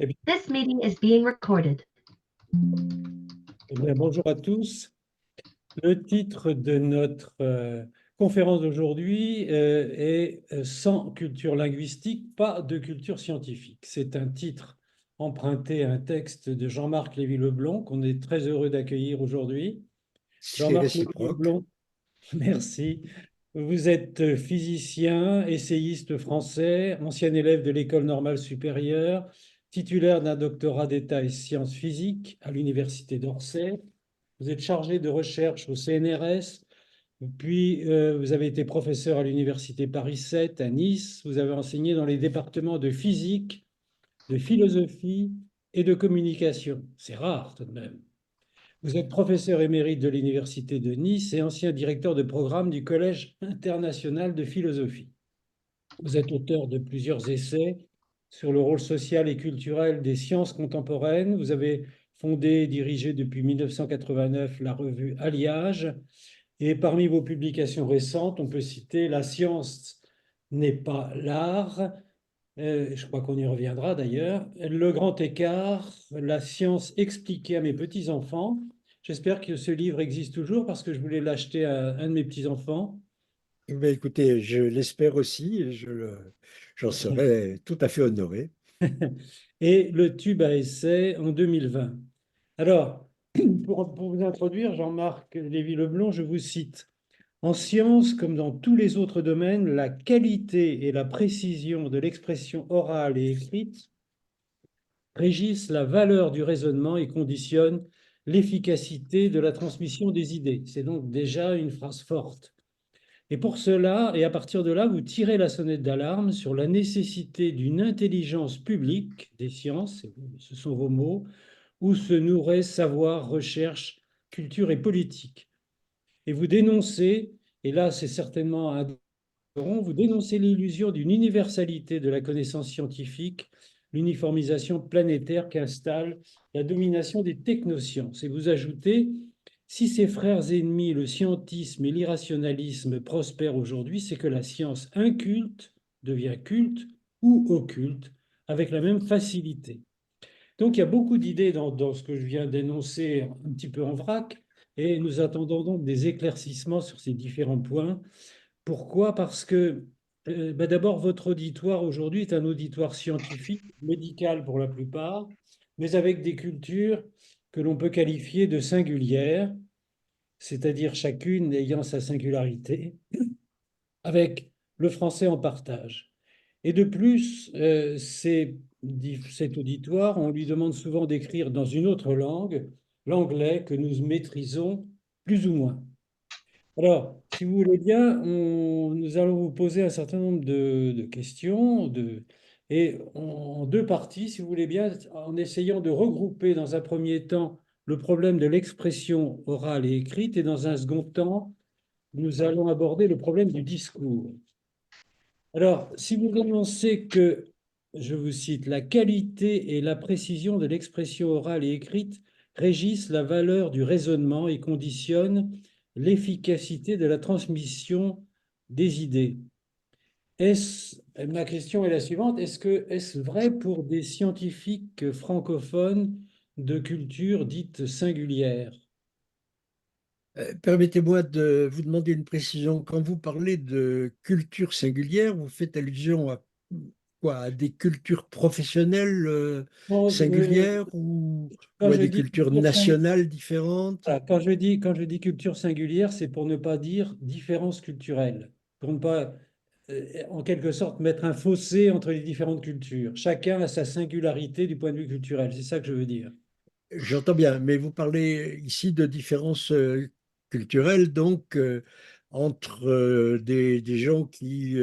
Eh bien, This meeting is being recorded. bonjour à tous. Le titre de notre conférence d'aujourd'hui est Sans culture linguistique, pas de culture scientifique. C'est un titre emprunté à un texte de Jean-Marc Lévy-Leblond qu'on est très heureux d'accueillir aujourd'hui. C'est Jean-Marc réciproque. Lévy-Leblond, merci. Vous êtes physicien, essayiste français, ancien élève de l'École normale supérieure, titulaire d'un doctorat d'État et sciences physiques à l'Université d'Orsay. Vous êtes chargé de recherche au CNRS, puis vous avez été professeur à l'Université Paris 7 à Nice. Vous avez enseigné dans les départements de physique, de philosophie et de communication. C'est rare tout de même. Vous êtes professeur émérite de l'Université de Nice et ancien directeur de programme du Collège international de philosophie. Vous êtes auteur de plusieurs essais sur le rôle social et culturel des sciences contemporaines. Vous avez fondé et dirigé depuis 1989 la revue Alliage. Et parmi vos publications récentes, on peut citer La science n'est pas l'art. Je crois qu'on y reviendra d'ailleurs. Le grand écart, la science expliquée à mes petits-enfants. J'espère que ce livre existe toujours parce que je voulais l'acheter à un de mes petits-enfants. Ben, écoutez, je l'espère aussi et j'en serai tout à fait honoré. Et le tube à essai en 2020. Alors, pour vous introduire, Jean-Marc Lévy-Leblond, je vous cite. En science, comme dans tous les autres domaines, la qualité et la précision de l'expression orale et écrite régissent la valeur du raisonnement et conditionnent l'efficacité de la transmission des idées. C'est donc déjà une phrase forte. Et pour cela, et à partir de là, vous tirez la sonnette d'alarme sur la nécessité d'une intelligence publique des sciences, ce sont vos mots, où se nourraient savoir, recherche, culture et politique. Et vous dénoncez, et là c'est certainement un vous dénoncez l'illusion d'une universalité de la connaissance scientifique, l'uniformisation planétaire qu'installe la domination des technosciences. Et vous ajoutez, si ces frères ennemis, le scientisme et l'irrationalisme prospèrent aujourd'hui, c'est que la science inculte devient culte ou occulte avec la même facilité. Donc il y a beaucoup d'idées dans ce que je viens d'énoncer un petit peu en vrac, et nous attendons donc des éclaircissements sur ces différents points. Pourquoi? Parce que d'abord, votre auditoire aujourd'hui est un auditoire scientifique, médical pour la plupart, mais avec des cultures que l'on peut qualifier de singulières, c'est-à-dire chacune ayant sa singularité, avec le français en partage. Et de plus, cet auditoire, on lui demande souvent d'écrire dans une autre langue, l'anglais que nous maîtrisons plus ou moins. Alors, si vous voulez bien, nous allons vous poser un certain nombre de questions et en deux parties, si vous voulez bien, en essayant de regrouper dans un premier temps le problème de l'expression orale et écrite et dans un second temps, nous allons aborder le problème du discours. Alors, si vous annoncez que, je vous cite, la qualité et la précision de l'expression orale et écrite régissent la valeur du raisonnement et conditionnent l'efficacité de la transmission des idées. Ma question est la suivante, est-ce vrai pour des scientifiques francophones de culture dite singulière? Permettez-moi de vous demander une précision. Quand vous parlez de culture singulière, vous faites allusion à quoi? À des cultures professionnelles Bon, singulières quand ou à je des dis cultures culture singulière, nationales différentes? voilà, quand je dis culture singulière, c'est pour ne pas dire différence culturelle, pour ne pas, en quelque sorte, mettre un fossé entre les différentes cultures. Chacun a sa singularité du point de vue culturel, c'est ça que je veux dire. J'entends bien, mais vous parlez ici de différences culturelles, donc entre des gens qui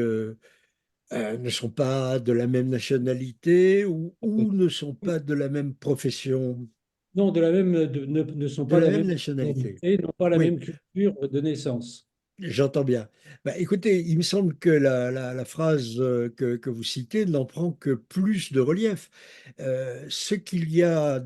ne sont pas de la même nationalité ou ne sont pas de la même profession, Non, de la même, ne sont de pas de la la même même nationalité. nationalité, n'ont pas la Oui, même culture de naissance. j'entends bien. Bah, écoutez, il me semble que la phrase que vous citez n'en prend que plus de relief. Ce qu'il y a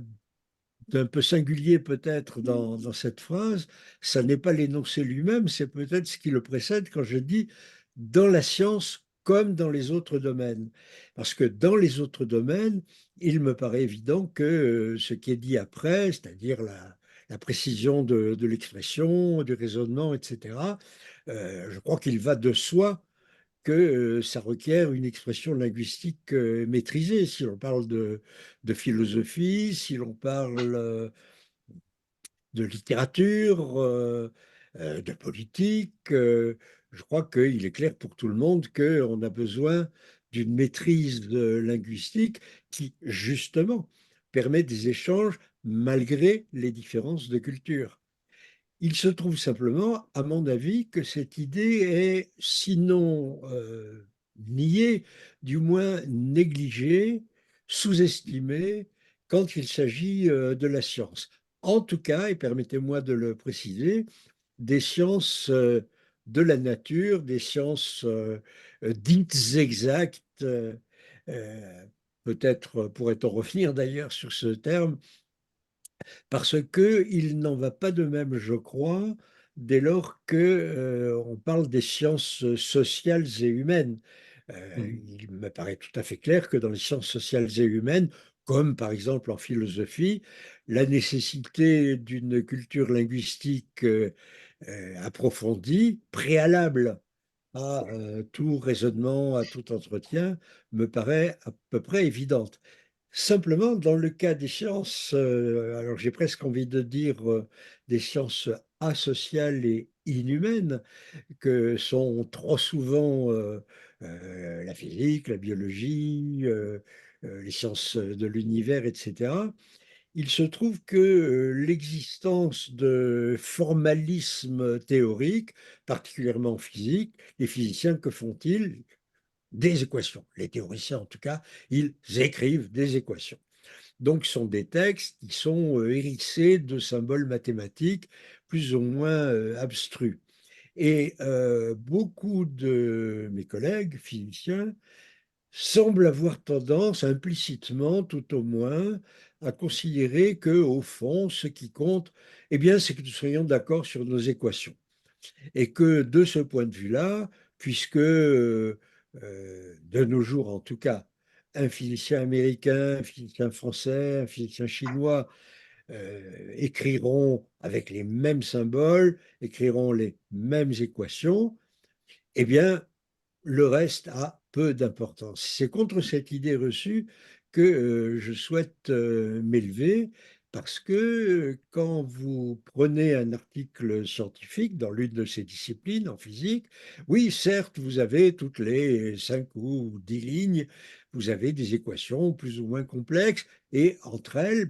d'un peu singulier peut-être dans cette phrase, ça n'est pas l'énoncé lui-même, c'est peut-être ce qui le précède quand je dis dans la science comme dans les autres domaines. Parce que dans les autres domaines, il me paraît évident que ce qui est dit après, c'est-à-dire la précision de l'expression, du raisonnement, etc., je crois qu'il va de soi que ça requiert une expression linguistique maîtrisée. Si l'on parle de philosophie, si l'on parle de littérature, de politique, je crois qu'il est clair pour tout le monde qu'on a besoin d'une maîtrise linguistique qui, justement, permet des échanges malgré les différences de culture. Il se trouve simplement, à mon avis, que cette idée est, sinon niée, du moins négligée, sous-estimée quand il s'agit de la science. En tout cas, et permettez-moi de le préciser, des sciences de la nature, des sciences dites exactes, euh, peut-être pourrait-on revenir d'ailleurs sur ce terme, parce qu'il n'en va pas de même, je crois, dès lors que, on parle des sciences sociales et humaines. Mhm. Il me paraît tout à fait clair que dans les sciences sociales et humaines, comme par exemple en philosophie, la nécessité d'une culture linguistique approfondie, préalable à tout raisonnement, à tout entretien, me paraît à peu près évidente. Simplement, dans le cas des sciences, alors j'ai presque envie de dire des sciences asociales et inhumaines, que sont trop souvent la physique, la biologie, les sciences de l'univers, etc. Il se trouve que l'existence de formalisme théorique, particulièrement en physique, les physiciens, que font-ils? Des équations. Les théoriciens, en tout cas, ils écrivent des équations. Donc, ce sont des textes qui sont hérissés de symboles mathématiques plus ou moins abstrus. Et beaucoup de mes collègues physiciens semblent avoir tendance, implicitement tout au moins, à considérer que, au fond, ce qui compte, eh bien, c'est que nous soyons d'accord sur nos équations. Et que de ce point de vue-là, puisque de nos jours en tout cas, un physicien américain, un physicien français, un physicien chinois écriront avec les mêmes symboles, écriront les mêmes équations, eh bien, le reste a peu d'importance. C'est contre cette idée reçue que je souhaite m'élever, parce que quand vous prenez un article scientifique dans l'une de ces disciplines en physique, oui, certes, vous avez toutes les 5 ou 10 lignes, vous avez des équations plus ou moins complexes, et entre elles,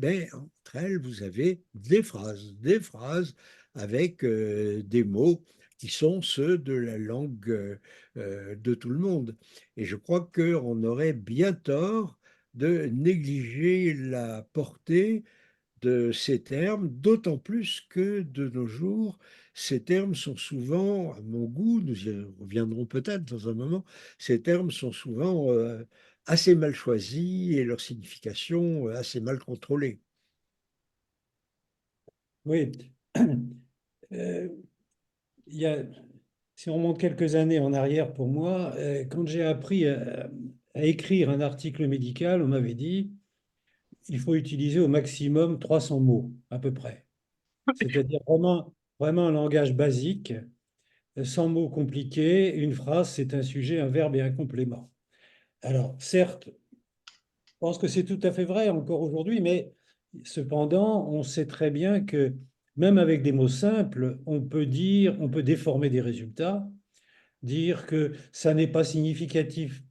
vous avez des phrases avec des mots qui sont ceux de la langue de tout le monde. Et je crois qu'on aurait bien tort de négliger la portée de ces termes, d'autant plus que de nos jours, ces termes sont souvent, à mon goût, nous y reviendrons peut-être dans un moment, ces termes sont souvent assez mal choisis et leur signification assez mal contrôlée. Oui. Euh, il y a, si on remonte quelques années en arrière pour moi, quand j'ai appris à écrire un article médical, on m'avait dit il faut utiliser au maximum 300 mots, à peu près. C'est-à-dire vraiment un langage basique, sans mots compliqués. Une phrase, c'est un sujet, un verbe et un complément. Alors, certes, je pense que c'est tout à fait vrai encore aujourd'hui, mais cependant, on sait très bien que même avec des mots simples, on peut déformer des résultats, dire que ça n'est pas significatif,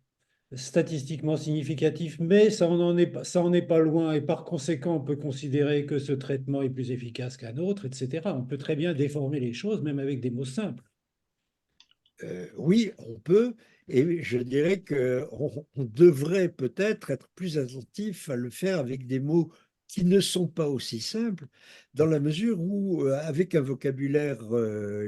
statistiquement significatif, mais ça en est pas loin, et par conséquent, on peut considérer que ce traitement est plus efficace qu'un autre, etc. On peut très bien déformer les choses, même avec des mots simples. Oui, on peut, et je dirais qu'on devrait peut-être être plus attentif à le faire avec des mots qui ne sont pas aussi simples, dans la mesure où, avec un vocabulaire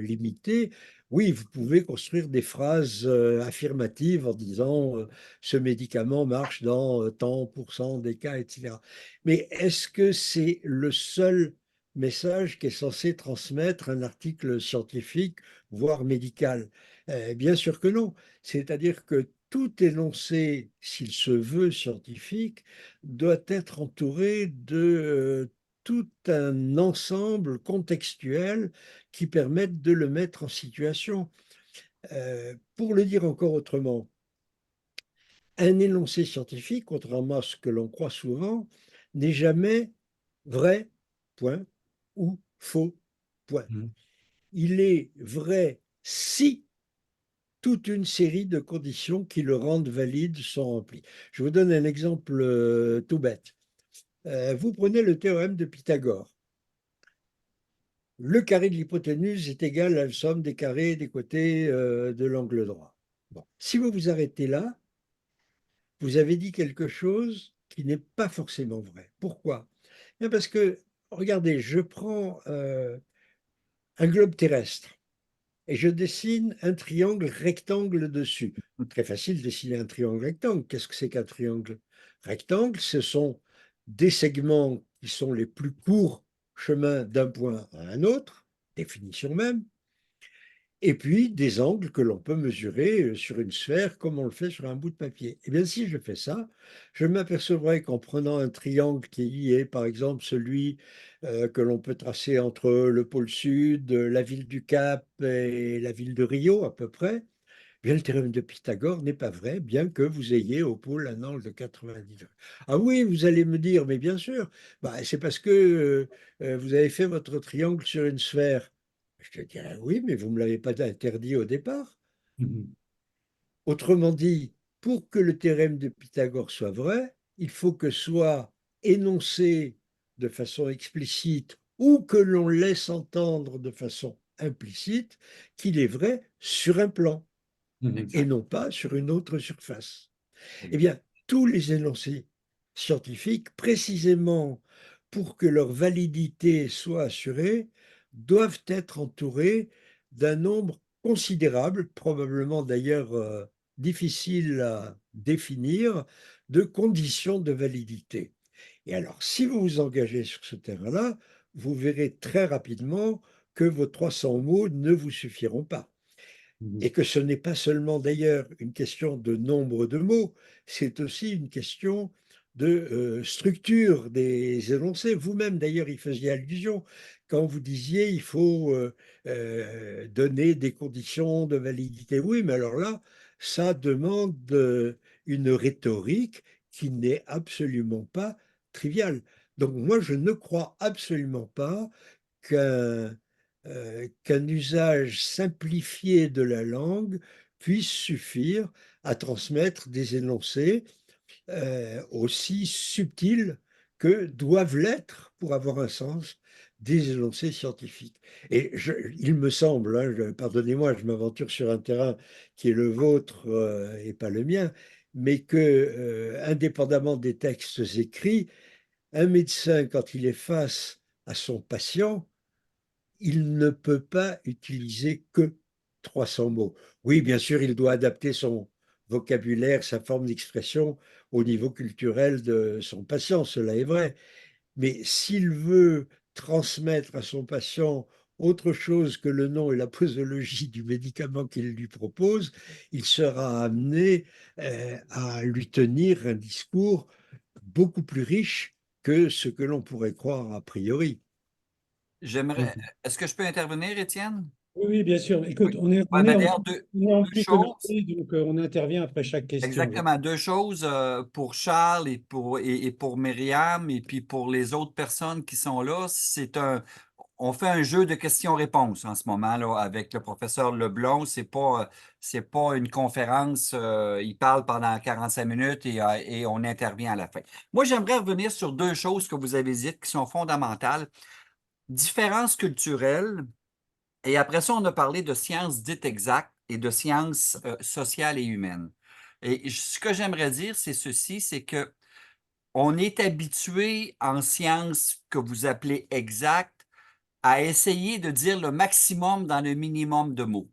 limité, oui, vous pouvez construire des phrases affirmatives en disant ce médicament marche dans tant pour cent des cas, etc. Mais est-ce que c'est le seul message qu'est censé transmettre un article scientifique, voire médical? Bien sûr que non. C'est-à-dire que tout énoncé, s'il se veut scientifique, doit être entouré de tout un ensemble contextuel qui permette de le mettre en situation. Pour le dire encore autrement, un énoncé scientifique, contrairement à ce que l'on croit souvent, n'est jamais vrai, point, ou faux, point. Mhm. Il est vrai si toute une série de conditions qui le rendent valide sont remplies. Je vous donne un exemple tout bête. Vous prenez le théorème de Pythagore. Le carré de l'hypoténuse est égal à la somme des carrés des côtés de l'angle droit. Bon. Si vous vous arrêtez là, vous avez dit quelque chose qui n'est pas forcément vrai. Pourquoi? Bien parce que, regardez, je prends un globe terrestre et je dessine un triangle rectangle dessus. Très facile de dessiner un triangle rectangle. Qu'est-ce que c'est qu'un triangle rectangle? Ce sont des segments qui sont les plus courts chemins d'un point à un autre, définition même, et puis des angles que l'on peut mesurer sur une sphère comme on le fait sur un bout de papier. Eh bien, si je fais ça, je m'apercevrai qu'en prenant un triangle qui est, par exemple, celui que l'on peut tracer entre le pôle sud, la ville du Cap et la ville de Rio à peu près, bien, le théorème de Pythagore n'est pas vrai, bien que vous ayez au pôle un angle de 90 degrés. Ah oui, vous allez me dire, mais bien sûr, bah, c'est parce que vous avez fait votre triangle sur une sphère. Je te dirais oui, mais vous ne me l'avez pas interdit au départ. Mhm. Autrement dit, pour que le théorème de Pythagore soit vrai, il faut que soit énoncé de façon explicite ou que l'on laisse entendre de façon implicite qu'il est vrai sur un plan Mhm. et Exact. non pas sur une autre surface. Eh Exact. bien, tous les énoncés scientifiques, précisément pour que leur validité soit assurée, doivent être entourés d'un nombre considérable, probablement d'ailleurs difficile à définir, de conditions de validité. Et alors, si vous vous engagez sur ce terrain-là, vous verrez très rapidement que vos 300 mots ne vous suffiront pas. Mhm. Et que ce n'est pas seulement d'ailleurs une question de nombre de mots, c'est aussi une question de structure des énoncés. Vous-même d'ailleurs y faisiez allusion quand vous disiez il faut donner des conditions de validité. Oui, mais alors là, ça demande une rhétorique qui n'est absolument pas triviale. Donc moi, je ne crois absolument pas qu'un usage simplifié de la langue puisse suffire à transmettre des énoncés aussi subtils que doivent l'être pour avoir un sens des énoncés scientifiques. Et il me semble, hein, pardonnez-moi, je m'aventure sur un terrain qui est le vôtre et pas le mien, mais que, indépendamment des textes écrits, un médecin, quand il est face à son patient, il ne peut pas utiliser que 300 mots. Oui, bien sûr, il doit adapter son vocabulaire, sa forme d'expression au niveau culturel de son patient, cela est vrai. Mais s'il veut transmettre à son patient autre chose que le nom et la posologie du médicament qu'il lui propose, il sera amené à lui tenir un discours beaucoup plus riche que ce que l'on pourrait croire a priori. J'aimerais. Mhm. Est-ce que je peux intervenir, Étienne? Oui, oui, bien sûr. Oui. Écoute, Ouais, ben, d'ailleurs, on est en deux petit choses. comité, donc on intervient après chaque question. Exactement, deux choses pour Charles et pour Myriam et puis pour les autres personnes qui sont là. On fait un jeu de questions-réponses en ce moment là avec le professeur Leblond. C'est pas une conférence. Il parle pendant 45 minutes et on intervient à la fin. Moi, j'aimerais revenir sur deux choses que vous avez dites qui sont fondamentales. Différences culturelles. Et après ça, on a parlé de sciences dites exactes et de sciences sociales et humaines. Et ce que j'aimerais dire, c'est ceci, c'est que on est habitué en sciences que vous appelez exactes à essayer de dire le maximum dans le minimum de mots.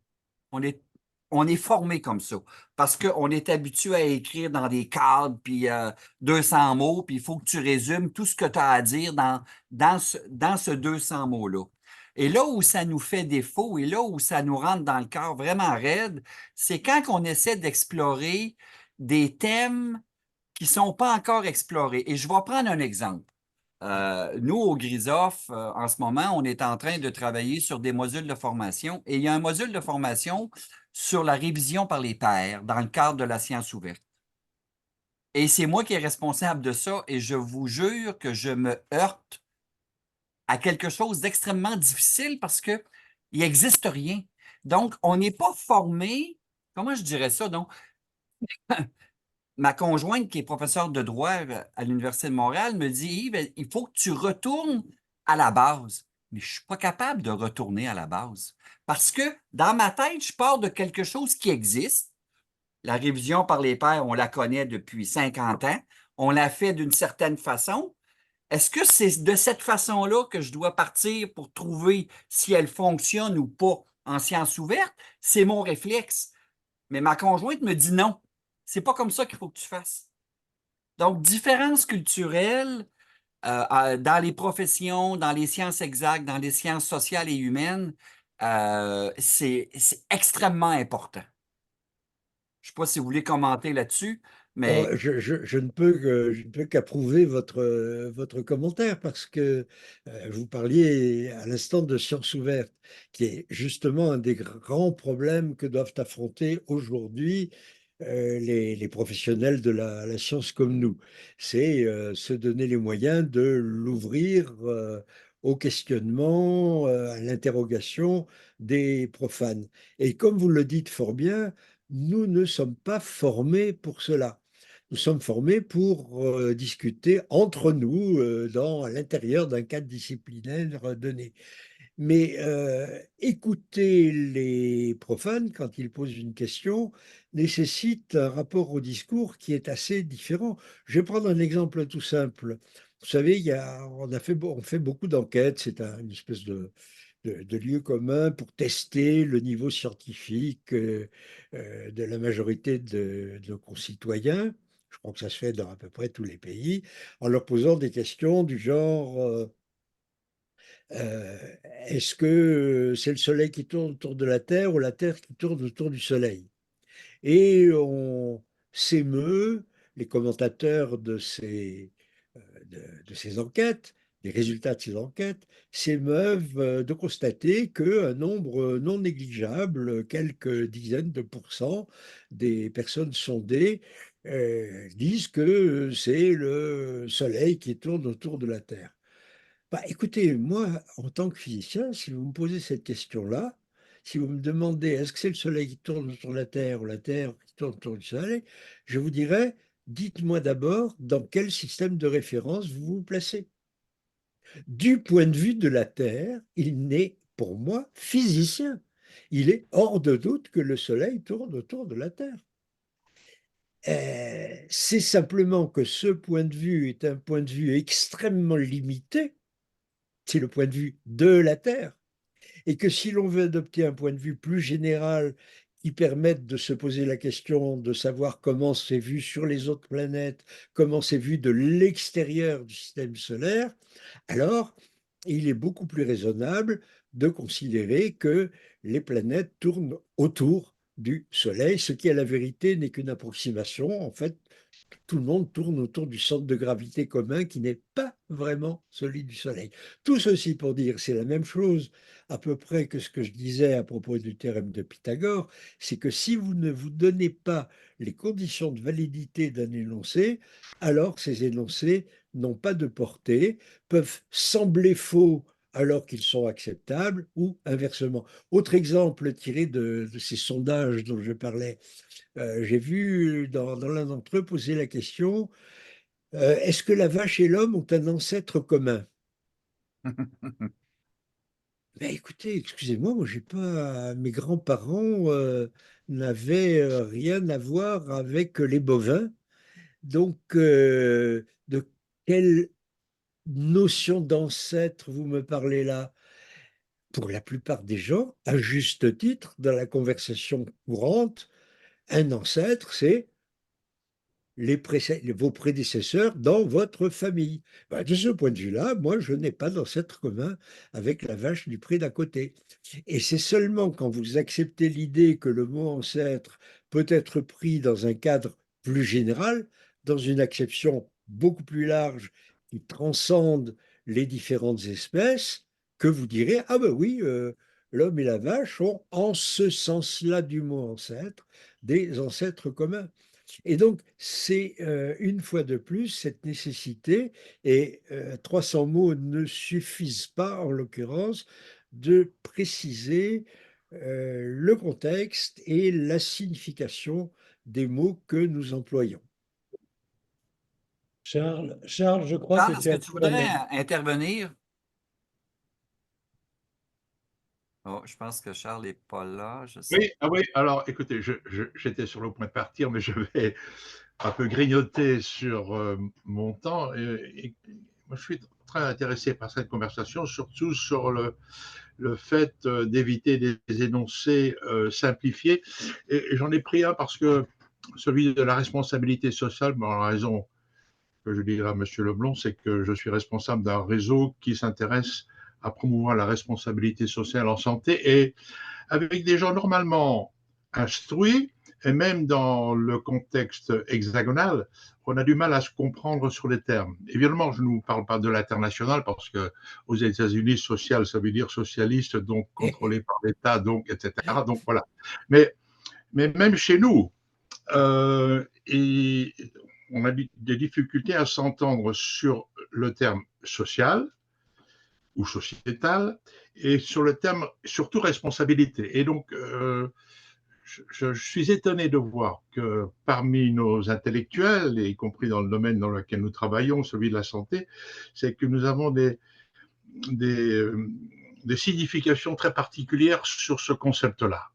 On est, on est formé comme ça parce qu'on est habitué à écrire dans des cadres, puis 200 mots, puis il faut que tu résumes tout ce que tu as à dire dans ce 200 mots-là. Et là où ça nous fait défaut et là où ça nous rentre dans le cœur vraiment raide, c'est quand on essaie d'explorer des thèmes qui ne sont pas encore explorés. Et je vais prendre un exemple. Nous, au Grisoff, en ce moment, on est en train de travailler sur des modules de formation et il y a un module de formation sur la révision par les pairs dans le cadre de la science ouverte. Et c'est moi qui est responsable de ça et je vous jure que je me heurte à quelque chose d'extrêmement difficile parce qu'il n'existe rien. Donc, on n'est pas formé, comment je dirais ça? Donc, ma conjointe, qui est professeure de droit à l'Université de Montréal, me dit, Yves, il faut que tu retournes à la base. Mais je ne suis pas capable de retourner à la base. Parce que dans ma tête, je pars de quelque chose qui existe. La révision par les pairs, on la connaît depuis 50 ans. On l'a fait d'une certaine façon. Est-ce que c'est de cette façon-là que je dois partir pour trouver si elle fonctionne ou pas en sciences ouvertes? C'est mon réflexe. Mais ma conjointe me dit non. C'est pas comme ça qu'il faut que tu fasses. Donc, différences culturelles dans les professions, dans les sciences exactes, dans les sciences sociales et humaines, c'est extrêmement important. Je ne sais pas si vous voulez commenter là-dessus, Oh, mais je ne peux qu'approuver votre commentaire parce que vous parliez à l'instant de sciences ouvertes, qui est justement un des grands problèmes que doivent affronter aujourd'hui les professionnels de la science comme nous. C'est se donner les moyens de l'ouvrir au questionnement, à l'interrogation des profanes. Et comme vous le dites fort bien, nous ne sommes pas formés pour cela. Nous sommes formés pour discuter entre nous à l'intérieur d'un cadre disciplinaire donné. Mais écouter les profanes quand ils posent une question nécessite un rapport au discours qui est assez différent. Je vais prendre un exemple tout simple. Vous savez, on fait beaucoup d'enquêtes, c'est une espèce de lieu commun pour tester le niveau scientifique de la majorité de nos concitoyens. Je crois que ça se fait dans à peu près tous les pays, en leur posant des questions du genre euh, est-ce que c'est le Soleil qui tourne autour de la Terre ou la Terre qui tourne autour du Soleil? Et on s'émeut, les commentateurs de ces enquêtes, des résultats de ces enquêtes, s'émeuvent de constater qu'un nombre non négligeable, quelques dizaines de pourcents des personnes sondées, disent que c'est le Soleil qui tourne autour de la Terre. Bah, écoutez, moi, en tant que physicien, si vous me posez cette question-là, si vous me demandez est-ce que c'est le Soleil qui tourne autour de la Terre ou la Terre qui tourne autour du Soleil, je vous dirais, dites-moi d'abord dans quel système de référence vous vous placez. Du point de vue de la Terre, il n'est pour moi physicien. Il est hors de doute que le Soleil tourne autour de la Terre. C'est simplement que ce point de vue est un point de vue extrêmement limité, c'est le point de vue de la Terre, et que si l'on veut adopter un point de vue plus général qui permette de se poser la question de savoir comment c'est vu sur les autres planètes, comment c'est vu de l'extérieur du système solaire, alors il est beaucoup plus raisonnable de considérer que les planètes tournent autour du Soleil, ce qui à la vérité n'est qu'une approximation. En fait, tout le monde tourne autour du centre de gravité commun qui n'est pas vraiment celui du Soleil. Tout ceci pour dire, c'est la même chose à peu près que ce que je disais à propos du théorème de Pythagore, c'est que si vous ne vous donnez pas les conditions de validité d'un énoncé, alors ces énoncés n'ont pas de portée, peuvent sembler faux alors qu'ils sont acceptables ou inversement. Autre exemple tiré de ces sondages dont je parlais, j'ai vu dans l'un d'entre eux poser la question, est-ce que la vache et l'homme ont un ancêtre commun? Ben écoutez, excusez-moi, moi j'ai pas, mes grands-parents n'avaient rien à voir avec les bovins, donc de quelle notion d'ancêtre vous me parlez là? Pour la plupart des gens, à juste titre, dans la conversation courante, un ancêtre, c'est vos prédécesseurs dans votre famille. Ben, de ce point de vue-là, moi, je n'ai pas d'ancêtre commun avec la vache du pré d'à côté. Et c'est seulement quand vous acceptez l'idée que le mot ancêtre peut être pris dans un cadre plus général, dans une acception beaucoup plus large qui transcende les différentes espèces, que vous direz, ah ben oui, l'homme et la vache ont, en ce sens-là du mot ancêtre, des ancêtres communs. Et donc, c'est une fois de plus cette nécessité, et 300 mots ne suffisent pas en l'occurrence, de préciser le contexte et la signification des mots que nous employons. Charles, je crois que Charles, est-ce tu que as tu la voudrais main. intervenir? Oh, je pense que Charles n'est pas là. Je sais. Oui, ah oui, alors écoutez, j'étais sur le point de partir, mais je vais un peu grignoter sur mon temps. Moi, je suis très intéressé par cette conversation, surtout sur le fait d'éviter des énoncés simplifiés. Et j'en ai pris un parce que celui de la responsabilité sociale, bon, la raison que je dirais à M. Leblond, c'est que je suis responsable d'un réseau qui s'intéresse à promouvoir la responsabilité sociale en santé et avec des gens normalement instruits, et même dans le contexte hexagonal, on a du mal à se comprendre sur les termes. Évidemment, je ne vous parle pas de l'international parce que aux États-Unis, social, ça veut dire socialiste, donc contrôlé par l'État, donc etc. Donc voilà. Mais même chez nous, et on a des difficultés à s'entendre sur le terme social ou sociétal et sur le terme surtout responsabilité. Et donc, je suis étonné de voir que parmi nos intellectuels, y compris dans le domaine dans lequel nous travaillons, celui de la santé, c'est que nous avons des, des significations très particulières sur ce concept-là.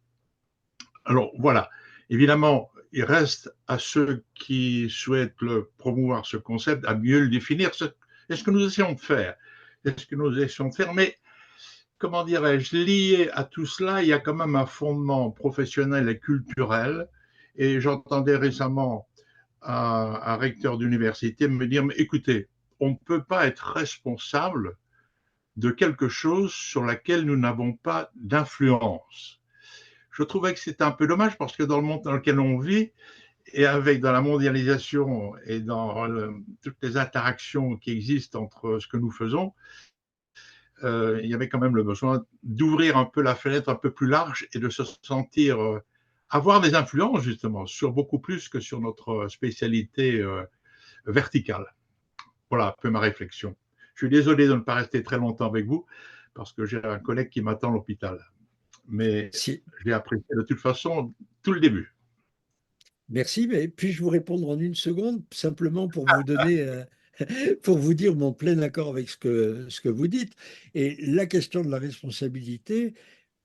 Alors voilà, évidemment, il reste à ceux qui souhaitent promouvoir ce concept à mieux le définir. C'est ce que nous essayons de faire. C'est ce que nous essayons de faire, mais comment dirais-je, lié à tout cela, il y a quand même un fondement professionnel et culturel. Et j'entendais récemment un recteur d'université me dire, mais écoutez, on ne peut pas être responsable de quelque chose sur laquelle nous n'avons pas d'influence. Je trouvais que c'était un peu dommage parce que dans le monde dans lequel on vit, et avec dans la mondialisation et dans toutes les interactions qui existent entre ce que nous faisons, il y avait quand même le besoin d'ouvrir un peu la fenêtre un peu plus large et de se sentir avoir des influences justement sur beaucoup plus que sur notre spécialité verticale. Voilà un peu ma réflexion. Je suis désolé de ne pas rester très longtemps avec vous parce que j'ai un collègue qui m'attend à l'hôpital. Mais Si, j'ai apprécié de toute façon tout le début. merci, mais puis-je vous répondre en une seconde, simplement pour vous donner, pour vous dire mon plein accord avec ce que vous dites. Et la question de la responsabilité,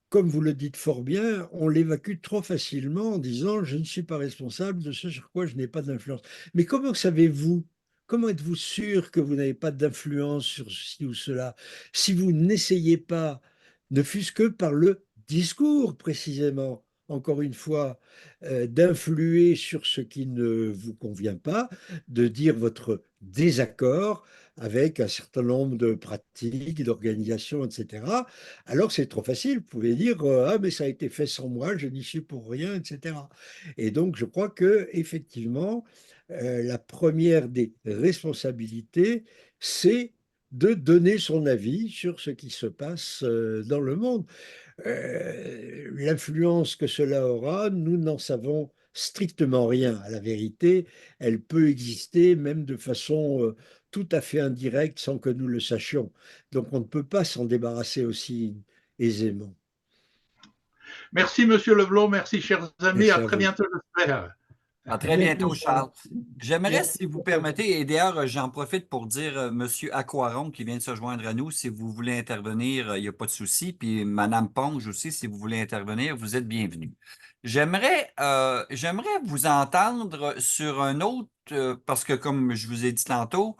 comme vous le dites fort bien, on l'évacue trop facilement en disant je ne suis pas responsable de ce sur quoi je n'ai pas d'influence. Mais comment savez-vous, comment êtes-vous sûr que vous n'avez pas d'influence sur ceci ou cela si vous n'essayez pas, ne fût-ce que par le discours précisément, encore une fois, d'influer sur ce qui ne vous convient pas, de dire votre désaccord avec un certain nombre de pratiques, d'organisations, etc. Alors c'est trop facile, vous pouvez dire ah mais ça a été fait sans moi, je n'y suis pour rien, etc. Et donc je crois que effectivement la première des responsabilités, c'est de donner son avis sur ce qui se passe dans le monde. L'influence que cela aura, nous n'en savons strictement rien. À la vérité, elle peut exister même de façon tout à fait indirecte sans que nous le sachions. Donc on ne peut pas s'en débarrasser aussi aisément. Merci, Monsieur Leblond. Merci, chers amis. À Merci à très vous. bientôt, j'espère. À À très bientôt, bientôt, Charles. Charles. J'aimerais, Merci. si vous permettez, et d'ailleurs, j'en profite pour dire Monsieur Aquaron qui vient de se joindre à nous, si vous voulez intervenir, il n'y a pas de souci. Puis Madame Ponge aussi, si vous voulez intervenir, vous êtes bienvenue. J'aimerais vous entendre sur un autre, parce que comme je vous ai dit tantôt,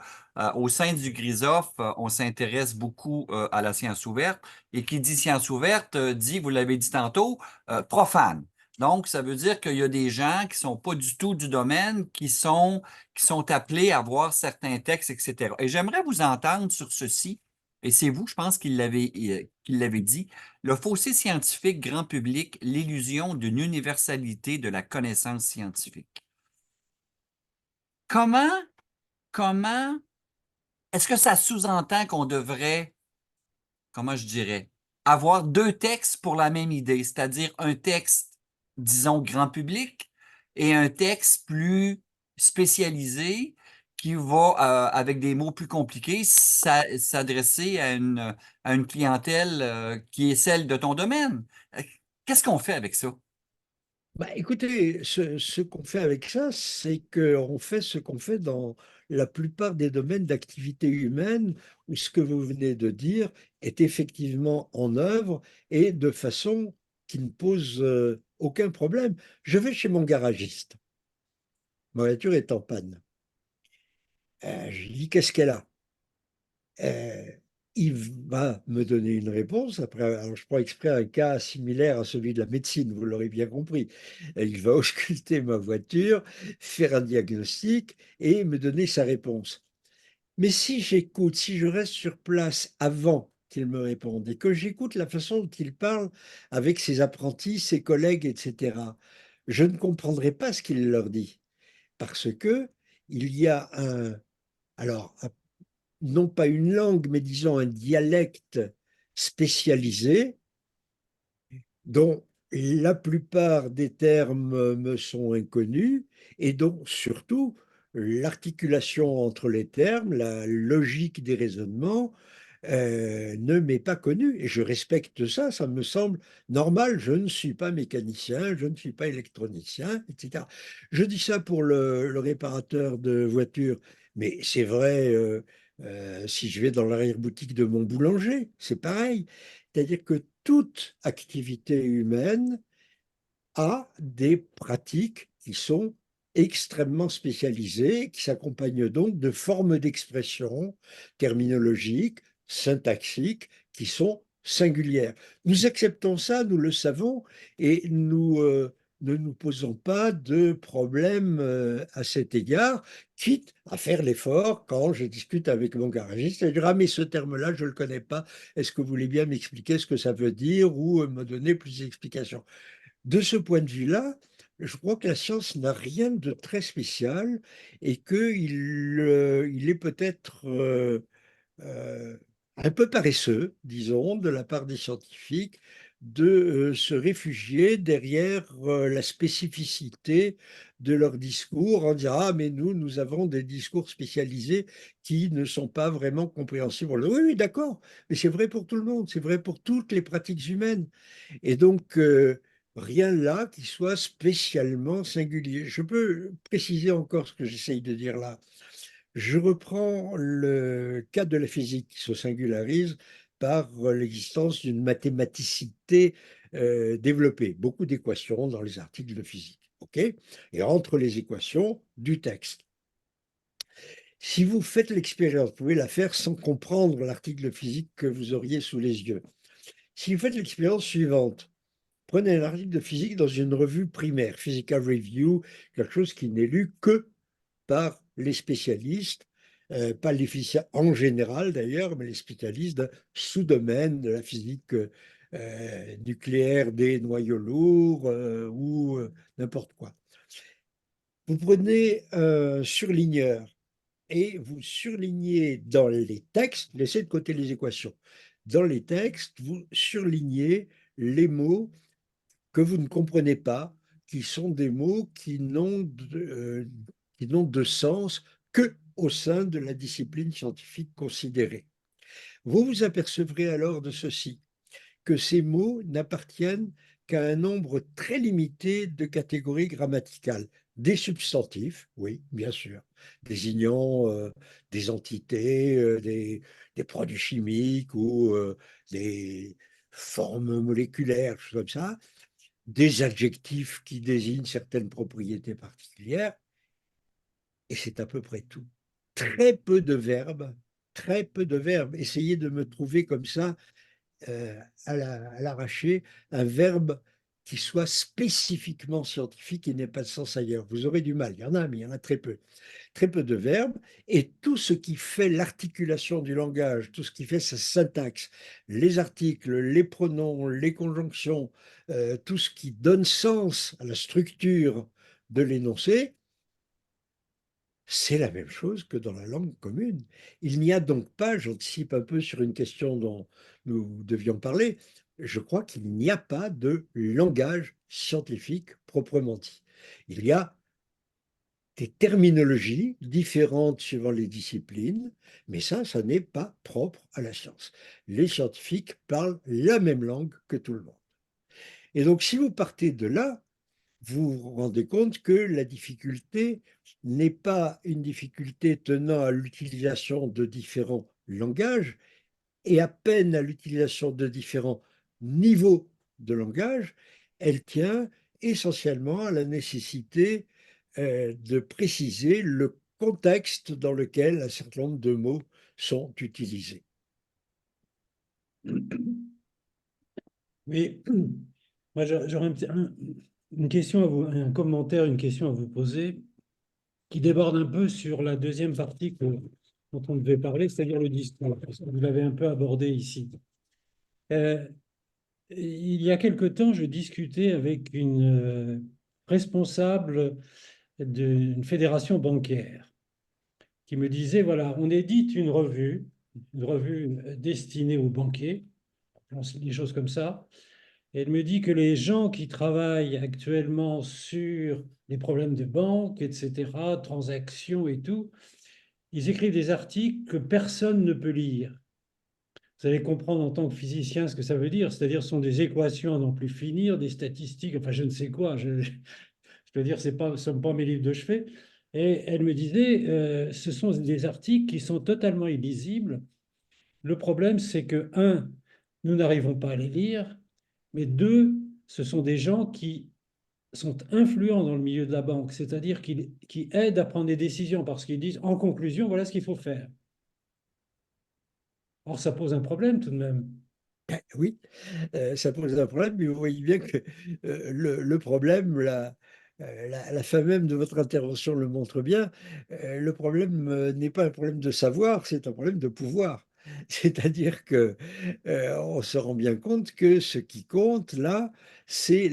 au sein du GRISOF, on s'intéresse beaucoup à la science ouverte. Et qui dit science ouverte dit, vous l'avez dit tantôt, profane. Donc, ça veut dire qu'il y a des gens qui ne sont pas du tout du domaine, qui sont appelés à voir certains textes, etc. Et j'aimerais vous entendre sur ceci, et c'est vous, je pense, qui l'avez dit, le fossé scientifique grand public, l'illusion d'une universalité de la connaissance scientifique. Comment, comment, est-ce que ça sous-entend qu'on devrait, comment je dirais, avoir deux textes pour la même idée, c'est-à-dire un texte, disons, grand public et un texte plus spécialisé qui va, avec des mots plus compliqués, s'adresser à une clientèle qui est celle de ton domaine? Qu'est-ce qu'on fait avec ça? Bah, écoutez, ce qu'on fait avec ça, c'est qu'on fait ce qu'on fait dans la plupart des domaines d'activité humaine où ce que vous venez de dire est effectivement en œuvre et de façon qui ne pose aucun problème. Je vais chez mon garagiste. Ma voiture est en panne. Je lui dis, qu'est-ce qu'elle a? Euh, il va me donner une réponse. Après, alors je prends exprès un cas similaire à celui de la médecine, vous l'aurez bien compris. Il va ausculter ma voiture, faire un diagnostic et me donner sa réponse. Mais si j'écoute, si je reste sur place avant qu'il me réponde et que j'écoute la façon dont il parle avec ses apprentis, ses collègues, etc., je ne comprendrai pas ce qu'il leur dit parce que il y a alors non pas une langue, mais disons un dialecte spécialisé dont la plupart des termes me sont inconnus et dont surtout l'articulation entre les termes, la logique des raisonnements ne m'est pas connue. Et je respecte ça, ça me semble normal. Je ne suis pas mécanicien, je ne suis pas électronicien, etc. Je dis ça pour le réparateur de voitures, mais c'est vrai si je vais dans l'arrière-boutique de mon boulanger, c'est pareil. C'est-à-dire que toute activité humaine a des pratiques qui sont extrêmement spécialisées, qui s'accompagnent donc de formes d'expression terminologiques, syntaxiques, qui sont singulières. Nous acceptons ça, nous le savons, et nous ne nous posons pas de problème à cet égard, quitte à faire l'effort quand je discute avec mon garagiste, et dire, ah mais ce terme-là, je ne le connais pas, est-ce que vous voulez bien m'expliquer ce que ça veut dire ou me donner plus d'explications? De ce point de vue-là, je crois que la science n'a rien de très spécial et qu'il est peut-être euh, un peu paresseux, disons, de la part des scientifiques, de se réfugier derrière la spécificité de leur discours en disant, ah, mais nous avons des discours spécialisés qui ne sont pas vraiment compréhensibles. Oui, oui, d'accord, mais c'est vrai pour tout le monde, c'est vrai pour toutes les pratiques humaines. Et donc, rien là qui soit spécialement singulier. Je peux préciser encore ce que j'essaye de dire là. Je reprends le cas de la physique qui se singularise par l'existence d'une mathématicité développée, beaucoup d'équations dans les articles de physique. OK? Et entre les équations, du texte. Si vous faites l'expérience, vous pouvez la faire sans comprendre l'article de physique que vous auriez sous les yeux. Si vous faites l'expérience suivante, prenez un article de physique dans une revue primaire, Physical Review, quelque chose qui n'est lu que par les spécialistes, pas les physiciens en général d'ailleurs, mais les spécialistes d'un sous-domaine de la physique nucléaire des noyaux lourds ou n'importe quoi. Vous prenez un surligneur et vous surlignez dans les textes, laissez de côté les équations, dans les textes, vous surlignez les mots que vous ne comprenez pas, qui sont des mots qui n'ont de sens que au sein de la discipline scientifique considérée. Vous vous apercevrez alors de ceci, que ces mots n'appartiennent qu'à un nombre très limité de catégories grammaticales. Des substantifs, oui, bien sûr, désignant des entités, des produits chimiques ou des formes moléculaires, choses comme ça, des adjectifs qui désignent certaines propriétés particulières, et c'est à peu près tout. Très peu de verbes, très peu de verbes. Essayez de me trouver comme ça, à l'arraché, un verbe qui soit spécifiquement scientifique, qui n'ait pas de sens ailleurs. Vous aurez du mal, il y en a, mais il y en a très peu. Très peu de verbes, et tout ce qui fait l'articulation du langage, tout ce qui fait sa syntaxe, les articles, les pronoms, les conjonctions, tout ce qui donne sens à la structure de l'énoncé, c'est la même chose que dans la langue commune. Il n'y a donc pas, j'anticipe un peu sur une question dont nous devions parler, je crois qu'il n'y a pas de langage scientifique proprement dit. Il y a des terminologies différentes suivant les disciplines, mais ça n'est pas propre à la science. Les scientifiques parlent la même langue que tout le monde. Et donc, si vous partez de là, vous vous rendez compte que la difficulté n'est pas une difficulté tenant à l'utilisation de différents langages et à peine à l'utilisation de différents niveaux de langage, elle tient essentiellement à la nécessité de préciser le contexte dans lequel un certain nombre de mots sont utilisés. Mais moi, j'aurais une question à vous, un commentaire, une question à vous poser qui déborde un peu sur la deuxième partie dont on devait parler, c'est-à-dire le discours. Parce que vous l'avez un peu abordé ici. Il y a quelque temps, je discutais avec une responsable d'une fédération bancaire qui me disait, voilà, on édite une revue destinée aux banquiers, des choses comme ça. Et elle me dit que les gens qui travaillent actuellement sur les problèmes de banque, etc., transactions et tout, ils écrivent des articles que personne ne peut lire. Vous allez comprendre en tant que physicien ce que ça veut dire, c'est-à-dire ce sont des équations à n'en plus finir, des statistiques, enfin je ne sais quoi, je veux dire, ce ne sont pas mes livres de chevet. Et elle me disait, ce sont des articles qui sont totalement illisibles. Le problème, c'est que, un, nous n'arrivons pas à les lire, mais deux, ce sont des gens qui sont influents dans le milieu de la banque, c'est-à-dire qui aident à prendre des décisions parce qu'ils disent, en conclusion, voilà ce qu'il faut faire. Or, ça pose un problème tout de même. Oui, ça pose un problème, mais vous voyez bien que le problème, la fin même de votre intervention le montre bien, le problème n'est pas un problème de savoir, c'est un problème de pouvoir. C'est-à-dire que on se rend bien compte que ce qui compte là, c'est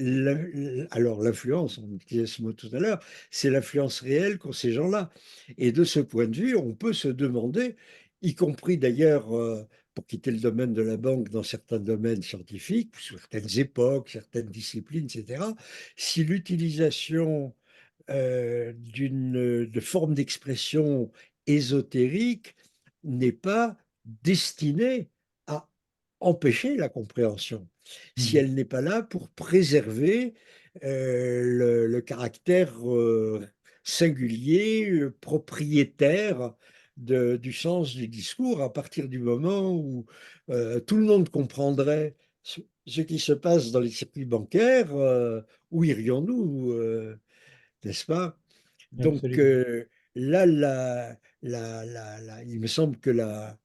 alors l'influence, on utilisait ce mot tout à l'heure, c'est l'influence réelle qu'ont ces gens-là. Et de ce point de vue, on peut se demander, y compris d'ailleurs pour quitter le domaine de la banque dans certains domaines scientifiques, certaines époques, certaines disciplines, etc., si l'utilisation de formes d'expression ésotérique n'est pas destinée à empêcher la compréhension, si elle n'est pas là pour préserver le caractère singulier, propriétaire du sens du discours, à partir du moment où tout le monde comprendrait ce qui se passe dans les circuits bancaires, où irions-nous, n'est-ce pas? Donc Absolument. là, il me semble que la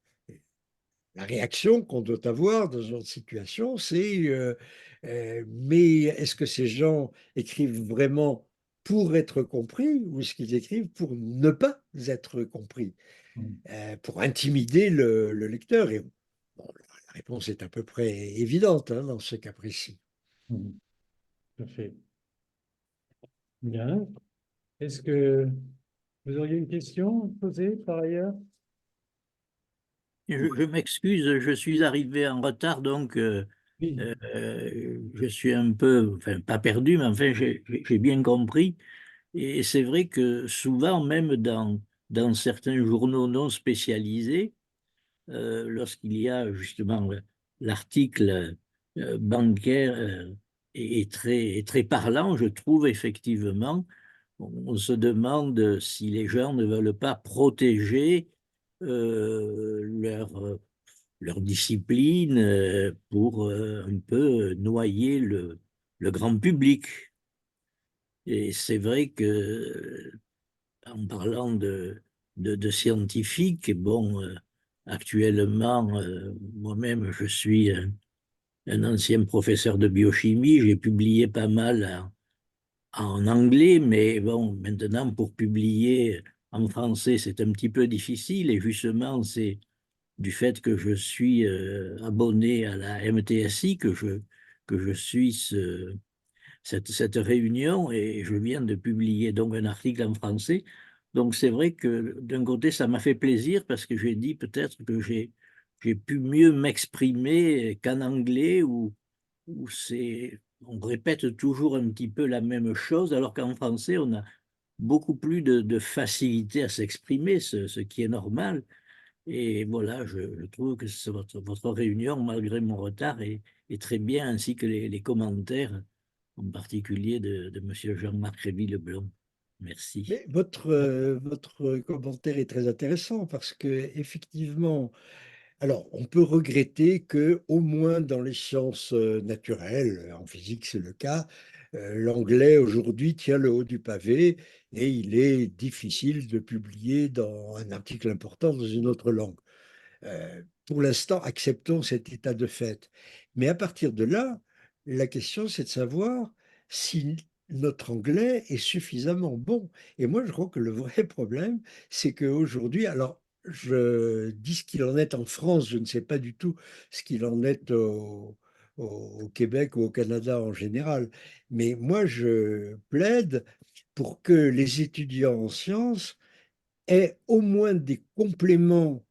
réaction qu'on doit avoir dans ce genre de situation, c'est mais est-ce que ces gens écrivent vraiment pour être compris ou est-ce qu'ils écrivent pour ne pas être compris, pour intimider le lecteur? Et bon, la réponse est à peu près évidente hein, dans ce cas précis. Mhm. Tout à fait. Bien. Est-ce que vous auriez une question à poser par ailleurs? Je m'excuse, je suis arrivé en retard, donc Oui. je suis un peu, enfin pas perdu, mais enfin j'ai bien compris. Et c'est vrai que souvent, même dans certains journaux non spécialisés, lorsqu'il y a justement l'article bancaire est très parlant, je trouve effectivement, on se demande si les gens ne veulent pas protéger leur discipline pour un peu noyer le grand public. Et c'est vrai que en parlant de scientifiques, bon, actuellement, moi-même, je suis un ancien professeur de biochimie. J'ai publié pas mal en anglais, mais bon, maintenant, pour publier en français, c'est un petit peu difficile. Et justement, c'est du fait que je suis abonné à la MTSI que je suis cette réunion et je viens de publier donc un article en français. Donc c'est vrai que d'un côté, ça m'a fait plaisir parce que j'ai dit peut-être que j'ai pu mieux m'exprimer qu'en anglais où on répète toujours un petit peu la même chose alors qu'en français, on a beaucoup plus de facilité à s'exprimer, ce qui est normal. Et voilà, je trouve que votre réunion, malgré mon retard, est très bien, ainsi que les commentaires, en particulier de Monsieur Jean-Marc Révy-Leblanc. Merci. Mais votre commentaire est très intéressant parce que effectivement, alors on peut regretter que au moins dans les sciences naturelles, en physique c'est le cas, l'anglais aujourd'hui tient le haut du pavé et il est difficile de publier dans un article important dans une autre langue. Pour l'instant, acceptons cet état de fait. Mais à partir de là, la question, c'est de savoir si notre anglais est suffisamment bon. Et moi, je crois que le vrai problème, c'est qu'aujourd'hui, alors, je dis ce qu'il en est en France, je ne sais pas du tout ce qu'il en est au Québec ou au Canada en général. Mais moi, je plaide pour que les étudiants en sciences aient au moins des compléments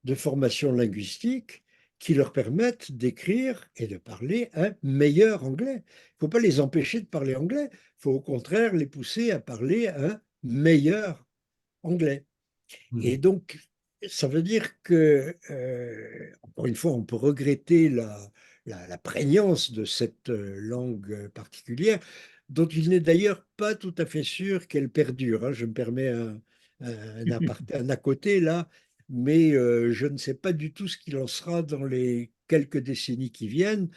de formation linguistique qui leur permettent d'écrire et de parler un meilleur anglais. Il ne faut pas les empêcher de parler anglais, il faut au contraire les pousser à parler un meilleur anglais. Et donc, ça veut dire que, encore une fois, on peut regretter la prégnance de cette langue particulière, dont il n'est d'ailleurs pas tout à fait sûr qu'elle perdure, hein. Je me permets un à côté là, mais je ne sais pas du tout ce qu'il en sera dans les quelques décennies qui viennent,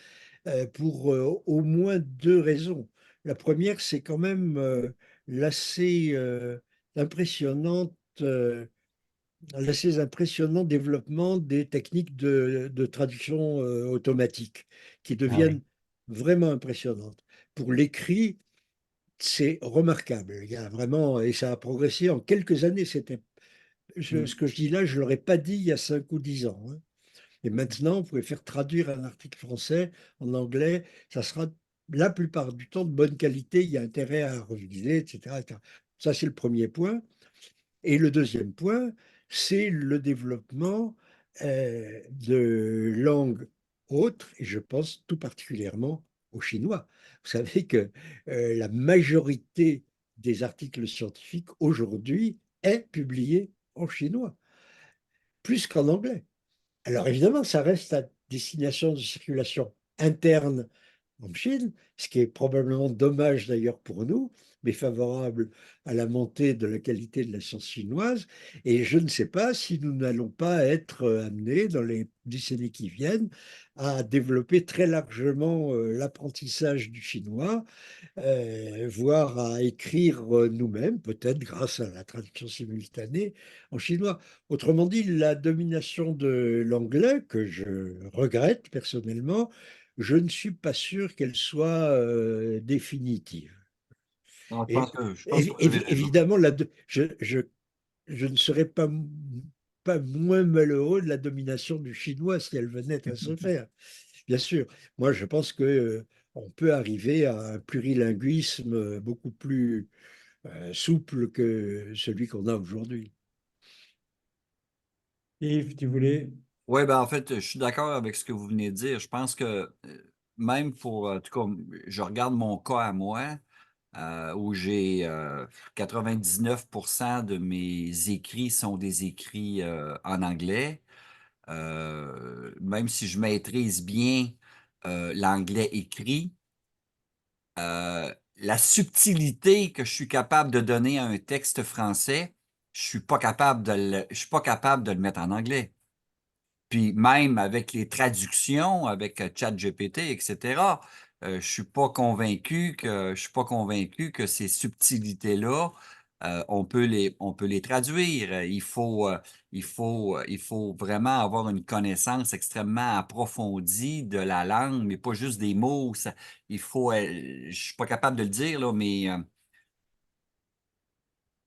pour au moins deux raisons. La première, c'est quand même l'assez impressionnante. Assez impressionnant développement des techniques de traduction automatique qui Ah oui. deviennent vraiment impressionnantes. Pour l'écrit, c'est remarquable. Il y a vraiment, et ça a progressé en quelques années. Ce que je dis là, je ne l'aurais pas dit il y a 5 ou 10 ans, hein. Et maintenant, vous pouvez faire traduire un article français en anglais, ça sera la plupart du temps de bonne qualité, il y a intérêt à reviser, etc., etc. Ça, c'est le premier point. Et le deuxième point, c'est le développement de langues autres, et je pense tout particulièrement au chinois. Vous savez que la majorité des articles scientifiques aujourd'hui est publiée en chinois, plus qu'en anglais. Alors évidemment, ça reste à destination de circulation interne en Chine, ce qui est probablement dommage d'ailleurs pour nous, mais favorable à la montée de la qualité de la science chinoise. Et je ne sais pas si nous n'allons pas être amenés dans les décennies qui viennent à développer très largement l'apprentissage du chinois, voire à écrire nous-mêmes, peut-être grâce à la traduction simultanée en chinois. Autrement dit, la domination de l'anglais, que je regrette personnellement, je ne suis pas sûr qu'elle soit définitive. Non, Et je pense que vous avez raison. évidemment, je ne serais pas moins malheureux de la domination du chinois si elle venait à se faire. Bien sûr, moi je pense que on peut arriver à un plurilinguisme beaucoup plus souple que celui qu'on a aujourd'hui. Yves, tu voulais? Oui, ben en fait, je suis d'accord avec ce que vous venez de dire. Je pense que même pour, en tout cas, je regarde mon cas à moi, où j'ai 99% de mes écrits sont des écrits en anglais. Même si je maîtrise bien l'anglais écrit, la subtilité que je suis capable de donner à un texte français, je suis pas capable de le mettre en anglais. Puis même avec les traductions, avec ChatGPT, etc., je suis pas convaincu que ces subtilités-là on peut les traduire. Il faut vraiment avoir une connaissance extrêmement approfondie de la langue, mais pas juste des mots. Je suis pas capable de le dire, là, mais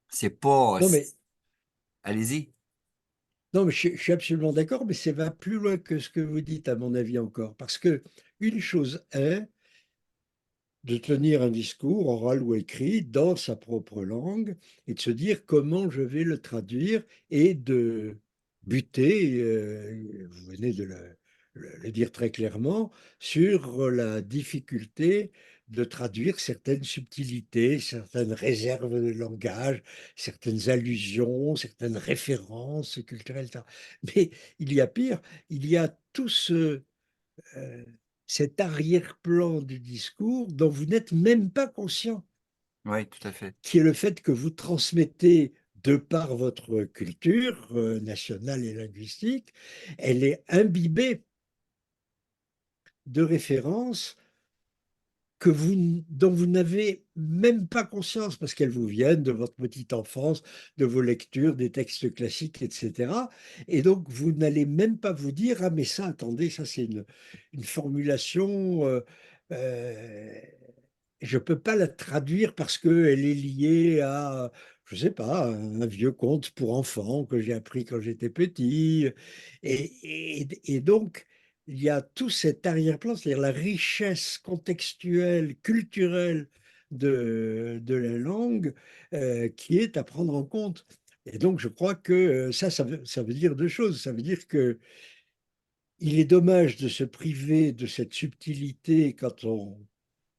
c'est pas. Non, mais, Allez-y. non, mais je suis absolument d'accord, mais ça va plus loin que ce que vous dites, à mon avis encore. Parce que une chose est de tenir un discours oral ou écrit dans sa propre langue et de se dire comment je vais le traduire et de buter, vous venez de le dire très clairement, sur la difficulté de traduire certaines subtilités, certaines réserves de langage, certaines allusions, certaines références culturelles, etc. Mais il y a pire, il y a tout euh, cet arrière-plan du discours dont vous n'êtes même pas conscient, Oui, tout à fait. qui est le fait que vous transmettez de par votre culture nationale et linguistique, elle est imbibée de références dont vous n'avez même pas conscience parce qu'elles vous viennent de votre petite enfance, de vos lectures, des textes classiques, etc. Et donc, vous n'allez même pas vous dire, ah mais ça, attendez, ça c'est une formulation, euh, je ne peux pas la traduire parce qu'elle est liée à, je ne sais pas, un vieux conte pour enfants que j'ai appris quand j'étais petit. Et donc, il y a tout cet arrière-plan, c'est-à-dire la richesse contextuelle, culturelle de la langue qui est à prendre en compte. Et donc, je crois que ça veut dire deux choses. Ça veut dire que il est dommage de se priver de cette subtilité quand on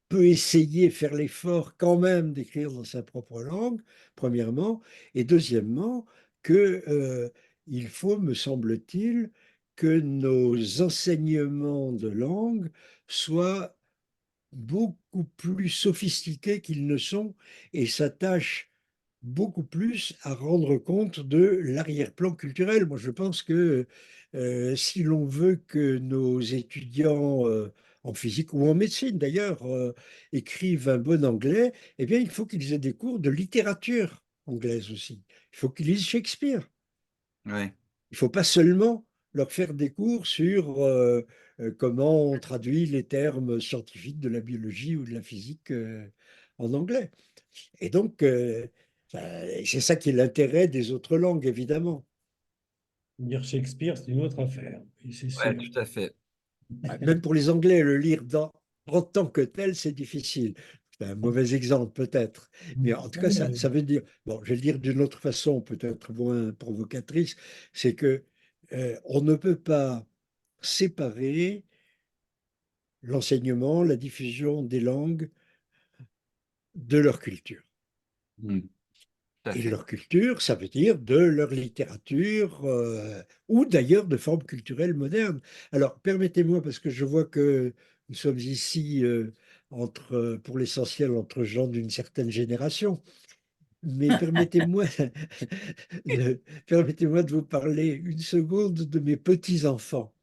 peut essayer, faire l'effort quand même d'écrire dans sa propre langue, premièrement, et deuxièmement, que, il faut, me semble-t-il, que nos enseignements de langue soient beaucoup plus sophistiqués qu'ils ne sont et s'attachent beaucoup plus à rendre compte de l'arrière-plan culturel. Moi, je pense que si l'on veut que nos étudiants en physique ou en médecine d'ailleurs écrivent un bon anglais, eh bien, il faut qu'ils aient des cours de littérature anglaise aussi. Il faut qu'ils lisent Shakespeare. Oui. Il ne faut pas seulement leur faire des cours sur comment on traduit les termes scientifiques de la biologie ou de la physique en anglais. Et donc, c'est ça qui est l'intérêt des autres langues, évidemment. Lire Shakespeare, c'est une autre affaire, oui, c'est Ouais, sûr. tout à fait. Même pour les Anglais, le lire en tant que tel, c'est difficile. C'est un mauvais exemple, peut-être. Mais en tout cas, ça veut dire, bon, je vais le dire d'une autre façon, peut-être moins provocatrice, c'est que on ne peut pas séparer l'enseignement, la diffusion des langues de leur culture. Tout à Et fait. leur culture, ça veut dire de leur littérature ou d'ailleurs de formes culturelles modernes. Alors, permettez-moi, parce que je vois que nous sommes ici pour l'essentiel, entre gens d'une certaine génération, mais permettez-moi de vous parler une seconde de mes petits-enfants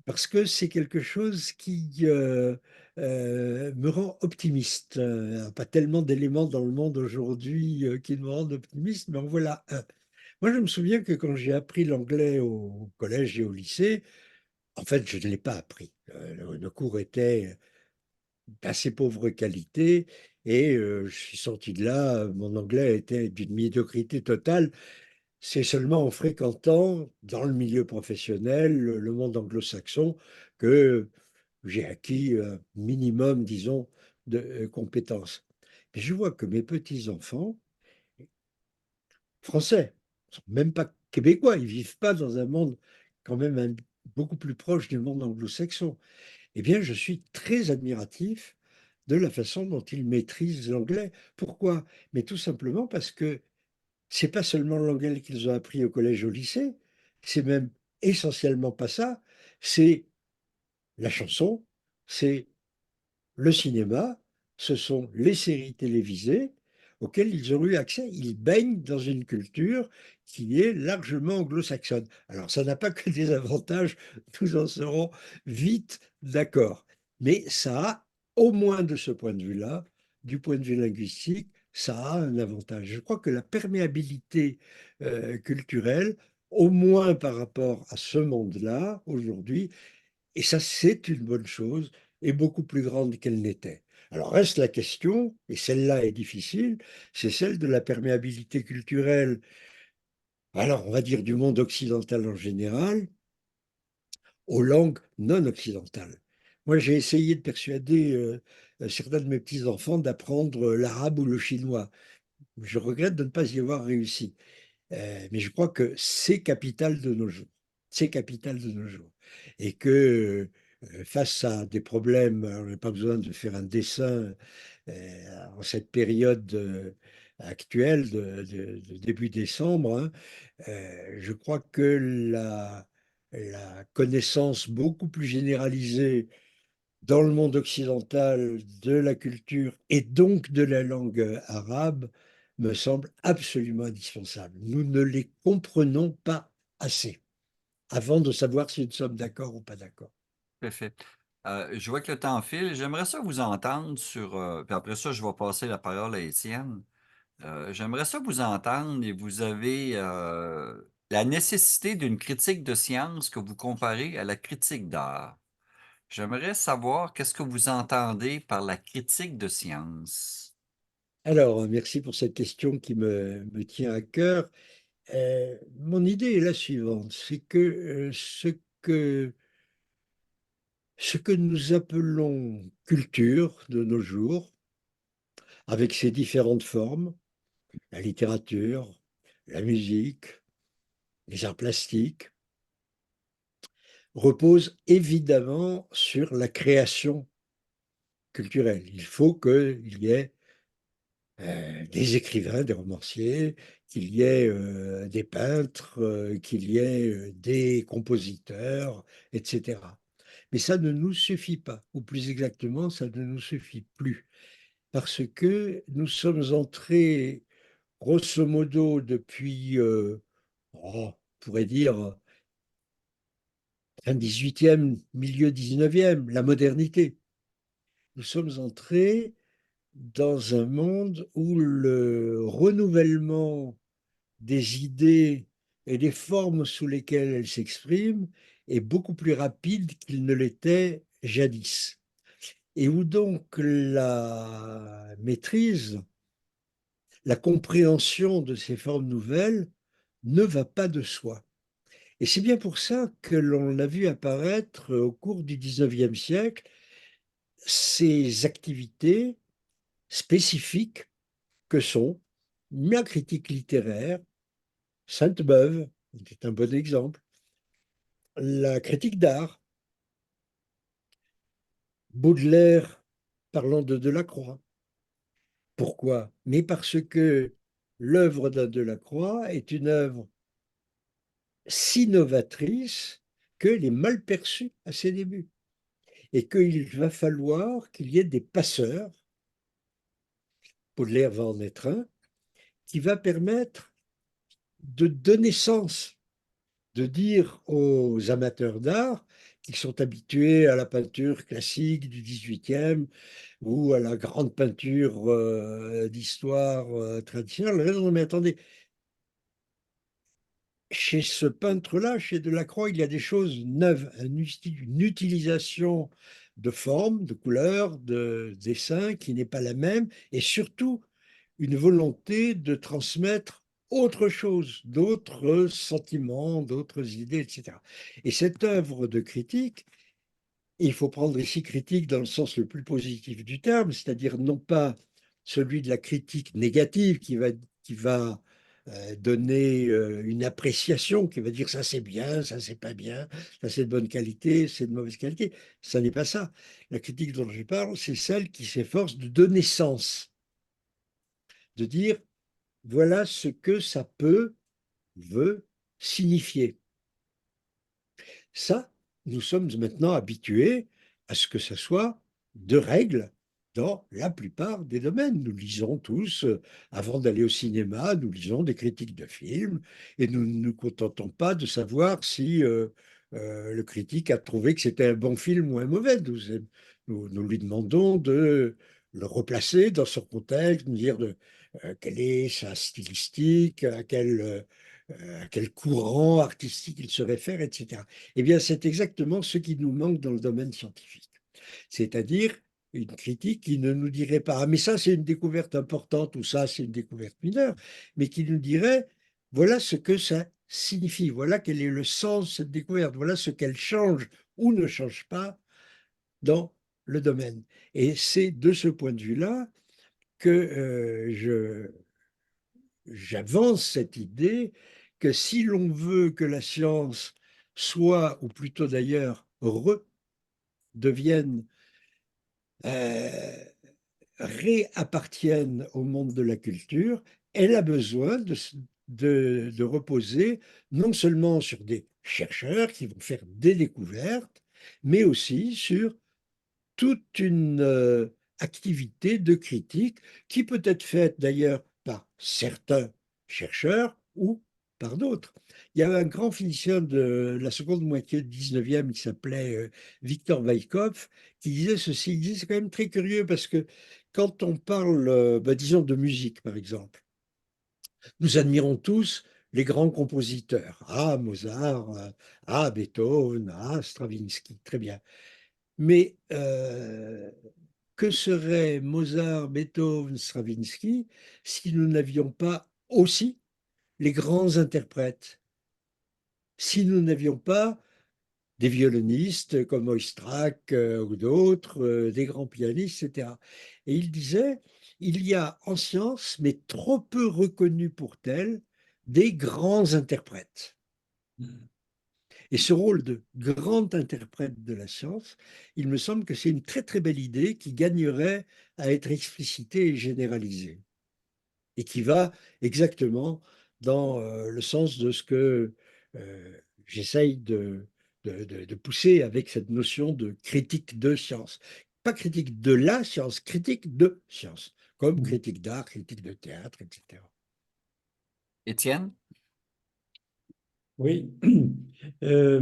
parce que c'est quelque chose qui me rend optimiste. Pas tellement d'éléments dans le monde aujourd'hui qui me rendent optimiste, mais en voilà un. Moi, je me souviens que quand j'ai appris l'anglais au collège et au lycée, en fait, je ne l'ai pas appris. Le cours était d'assez pauvre qualité et je suis sorti de là, mon anglais était d'une médiocrité totale. C'est seulement en fréquentant dans le milieu professionnel le monde anglo-saxon que j'ai acquis un minimum, disons, de compétences. Mais je vois que mes petits-enfants, français, ne sont même pas québécois, ils ne vivent pas dans un monde quand même beaucoup plus proche du monde anglo-saxon. Eh bien, je suis très admiratif de la façon dont ils maîtrisent l'anglais. Pourquoi? Mais tout simplement parce que c'est pas seulement l'anglais qu'ils ont appris au collège, au lycée, c'est même essentiellement pas ça, c'est la chanson, c'est le cinéma, ce sont les séries télévisées auxquelles ils ont eu accès. Ils baignent dans une culture qui est largement anglo-saxonne. Alors, ça n'a pas que des avantages, nous en serons vite d'accord. Mais ça a, au moins de ce point de vue-là, du point de vue linguistique, ça a un avantage. Je crois que la perméabilité culturelle, au moins par rapport à ce monde-là, aujourd'hui, et ça c'est une bonne chose, est beaucoup plus grande qu'elle n'était. Alors reste la question, et celle-là est difficile, c'est celle de la perméabilité culturelle, alors on va dire du monde occidental en général, aux langues non occidentales. Moi, j'ai essayé de persuader certains de mes petits-enfants d'apprendre l'arabe ou le chinois. Je regrette de ne pas y avoir réussi. Mais je crois que c'est capital de nos jours. C'est capital de nos jours. Et que face à des problèmes, on n'a pas besoin de faire un dessin en cette période actuelle de début décembre, hein, je crois que la connaissance beaucoup plus généralisée dans le monde occidental de la culture et donc de la langue arabe me semble absolument indispensable. Nous ne les comprenons pas assez avant de savoir si nous sommes d'accord ou pas d'accord. Tout à fait. Je vois que le temps file. J'aimerais ça vous entendre sur, puis après ça, je vais passer la parole à Étienne. J'aimerais ça vous entendre et vous avez la nécessité d'une critique de science que vous comparez à la critique d'art. J'aimerais savoir qu'est-ce que vous entendez par la critique de science. Alors, merci pour cette question qui me tient à cœur. Mon idée est la suivante, c'est que, que ce que nous appelons culture de nos jours, avec ses différentes formes, la littérature, la musique, les arts plastiques, repose évidemment sur la création culturelle. Il faut qu'il y ait des écrivains, des romanciers, qu'il y ait des peintres, qu'il y ait des compositeurs, etc. Mais ça ne nous suffit pas, ou plus exactement, ça ne nous suffit plus, parce que nous sommes entrés, grosso modo, depuis, on pourrait dire, fin 18e, milieu 19e, la modernité. Nous sommes entrés dans un monde où le renouvellement des idées et des formes sous lesquelles elles s'expriment est beaucoup plus rapide qu'il ne l'était jadis. Et où donc la maîtrise, la compréhension de ces formes nouvelles ne va pas de soi. Et c'est bien pour ça que l'on a vu apparaître au cours du 19e siècle ces activités spécifiques que sont la critique littéraire, Sainte-Beuve est un bon exemple, la critique d'art, Baudelaire parlant de Delacroix. Pourquoi? Mais parce que l'œuvre d'un Delacroix est une œuvre si novatrice qu'elle est mal perçue à ses débuts et qu'il va falloir qu'il y ait des passeurs, Baudelaire va en être un, qui va permettre de donner sens, de dire aux amateurs d'art qui sont habitués à la peinture classique du 18e ou à la grande peinture d'histoire traditionnelle, non, mais attendez, chez ce peintre-là, chez Delacroix, il y a des choses neuves, une utilisation de formes, de couleurs, de dessins qui n'est pas la même, et surtout une volonté de transmettre autre chose, d'autres sentiments, d'autres idées, etc. Et cette œuvre de critique, il faut prendre ici critique dans le sens le plus positif du terme, c'est-à-dire non pas celui de la critique négative qui va donner une appréciation, qui va dire ça c'est bien, ça c'est pas bien, ça c'est de bonne qualité, c'est de mauvaise qualité. Ça n'est pas ça. La critique dont je parle, c'est celle qui s'efforce de donner sens, de dire voilà ce que ça veut signifier. Ça, nous sommes maintenant habitués à ce que ce soit de règles dans la plupart des domaines. Nous lisons tous, avant d'aller au cinéma, nous lisons des critiques de films et nous ne nous contentons pas de savoir si le critique a trouvé que c'était un bon film ou un mauvais. Nous lui demandons de le replacer dans son contexte, nous dire quelle est sa stylistique, à quel courant artistique il se réfère, etc. Eh bien, c'est exactement ce qui nous manque dans le domaine scientifique. C'est-à-dire une critique qui ne nous dirait pas, ah, mais ça c'est une découverte importante ou ça c'est une découverte mineure, mais qui nous dirait, voilà ce que ça signifie, voilà quel est le sens de cette découverte, voilà ce qu'elle change ou ne change pas dans le domaine. Et c'est de ce point de vue-là que j'avance cette idée que si l'on veut que la science soit, ou plutôt d'ailleurs, redevienne, euh, réappartienne au monde de la culture, elle a besoin de reposer non seulement sur des chercheurs qui vont faire des découvertes, mais aussi sur toute une activité de critique qui peut être faite d'ailleurs par certains chercheurs ou par d'autres. Il y avait un grand physicien de la seconde moitié du 19e qui s'appelait Victor Weikopf qui disait ceci, il disait c'est quand même très curieux parce que quand on parle, disons, de musique par exemple, nous admirons tous les grands compositeurs, ah Mozart, ah Beethoven, ah Stravinsky, très bien. Mais que seraient Mozart, Beethoven, Stravinsky si nous n'avions pas aussi les grands interprètes, si nous n'avions pas des violonistes comme Oistrakh ou d'autres, des grands pianistes, etc. Et il disait, il y a en science, mais trop peu reconnus pour tels, des grands interprètes. Et ce rôle de grand interprète de la science, il me semble que c'est une très très belle idée qui gagnerait à être explicitée et généralisée, et qui va exactement dans le sens de ce que j'essaye de pousser avec cette notion de critique de science. Pas critique de la science, critique de science, comme critique d'art, critique de théâtre, etc. Étienne? Oui. Euh,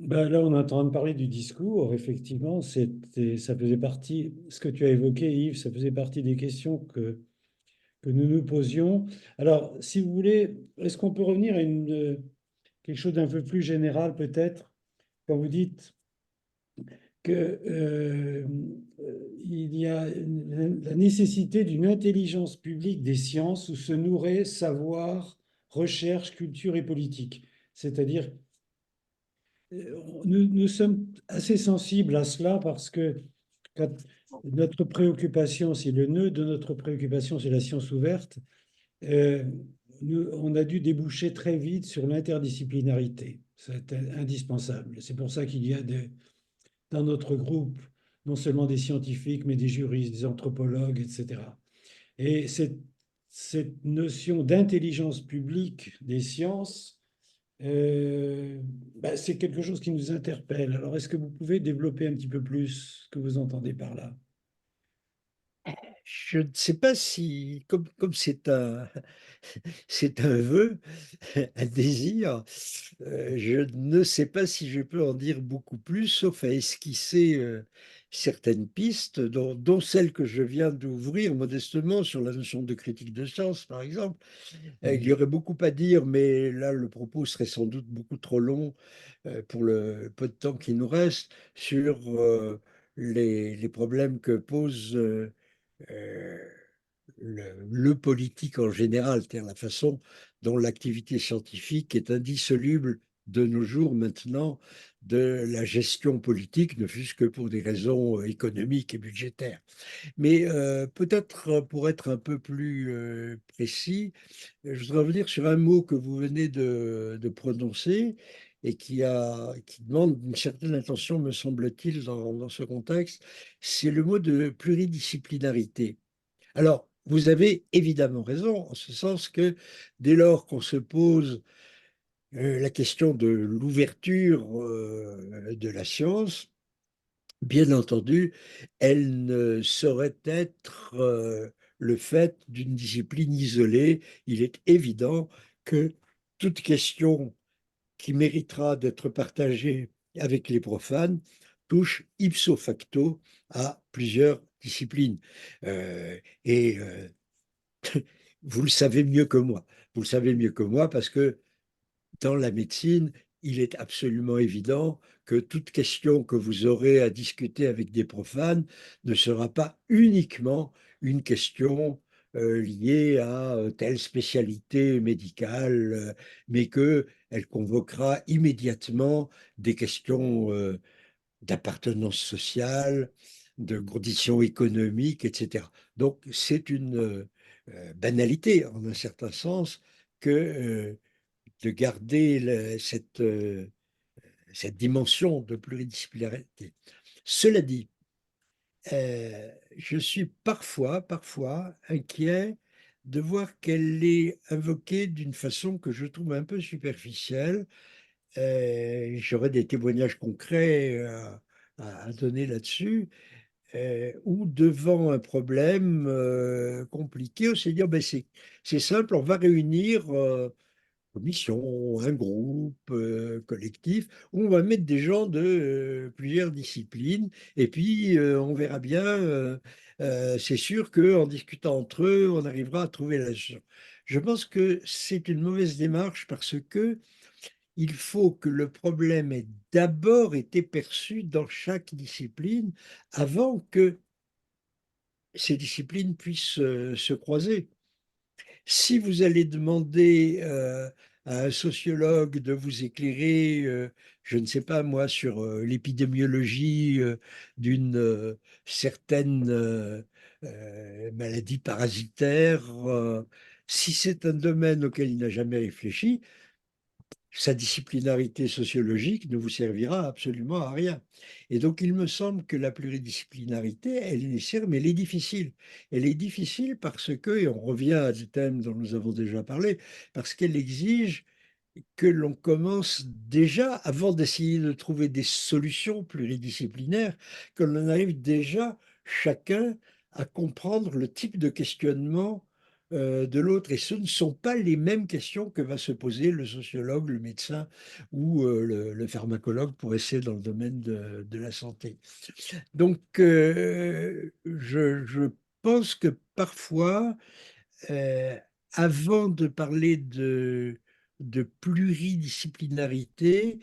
là, on est en train de parler du discours. Effectivement, ça faisait partie, ce que tu as évoqué, Yves, ça faisait partie des questions que nous nous posions. Alors, si vous voulez, est-ce qu'on peut revenir à quelque chose d'un peu plus général, peut-être, quand vous dites que, il y a la nécessité d'une intelligence publique des sciences où se nourrait savoir, recherche, culture et politique. C'est-à-dire, nous sommes assez sensibles à cela parce que quand notre préoccupation, si le nœud de notre préoccupation, c'est la science ouverte, euh, on a dû déboucher très vite sur l'interdisciplinarité. C'est indispensable. C'est pour ça qu'il y a dans notre groupe non seulement des scientifiques, mais des juristes, des anthropologues, etc. Et cette notion d'intelligence publique des sciences, c'est quelque chose qui nous interpelle. Alors, est-ce que vous pouvez développer un petit peu plus ce que vous entendez par là? Je ne sais pas si, comme c'est un vœu, un désir, je ne sais pas si je peux en dire beaucoup plus, sauf à esquisser certaines pistes, dont celle que je viens d'ouvrir modestement sur la notion de critique de science, par exemple. Il y aurait beaucoup à dire, mais là, le propos serait sans doute beaucoup trop long pour le peu de temps qui nous reste sur les problèmes que pose euh, le politique en général, c'est-à-dire la façon dont l'activité scientifique est indissoluble de nos jours maintenant de la gestion politique, ne fût-ce que pour des raisons économiques et budgétaires. Mais peut-être pour être un peu plus précis, je voudrais revenir sur un mot que vous venez de prononcer et qui demande une certaine attention, me semble-t-il, dans ce contexte, c'est le mot de pluridisciplinarité. Alors, vous avez évidemment raison, en ce sens que dès lors qu'on se pose la question de l'ouverture de la science, bien entendu, elle ne saurait être le fait d'une discipline isolée. Il est évident que toute question qui méritera d'être partagée avec les profanes touche ipso facto à plusieurs disciplines. Et Vous le savez mieux que moi. Vous le savez mieux que moi parce que dans la médecine, il est absolument évident que toute question que vous aurez à discuter avec des profanes ne sera pas uniquement une question liée à telle spécialité médicale, mais qu'elle convoquera immédiatement des questions d'appartenance sociale, de conditions économiques, etc. Donc, c'est une banalité, en un certain sens, que de garder cette dimension de pluridisciplinarité. Cela dit, je suis parfois inquiet de voir qu'elle est invoquée d'une façon que je trouve un peu superficielle. J'aurais des témoignages concrets à donner là-dessus, ou devant un problème compliqué, on s'est dit, ben c'est simple, on va réunir commission, un groupe collectif, où on va mettre des gens de plusieurs disciplines, et puis on verra bien, c'est sûr qu'en discutant entre eux, on arrivera à trouver la solution. Je pense que c'est une mauvaise démarche parce que il faut que le problème ait d'abord été perçu dans chaque discipline avant que ces disciplines puissent se croiser. Si vous allez demander à un sociologue de vous éclairer, je ne sais pas moi, sur l'épidémiologie d'une certaine maladie parasitaire, si c'est un domaine auquel il n'a jamais réfléchi, sa disciplinarité sociologique ne vous servira absolument à rien. Et donc, il me semble que la pluridisciplinarité, elle est nécessaire, mais elle est difficile. Elle est difficile parce que, et on revient à des thèmes dont nous avons déjà parlé, parce qu'elle exige que l'on commence déjà, avant d'essayer de trouver des solutions pluridisciplinaires, que l'on arrive déjà chacun à comprendre le type de questionnement de l'autre. Et ce ne sont pas les mêmes questions que va se poser le sociologue, le médecin ou le pharmacologue pour essayer dans le domaine de la santé. Donc, je pense que parfois, euh, avant de parler de pluridisciplinarité,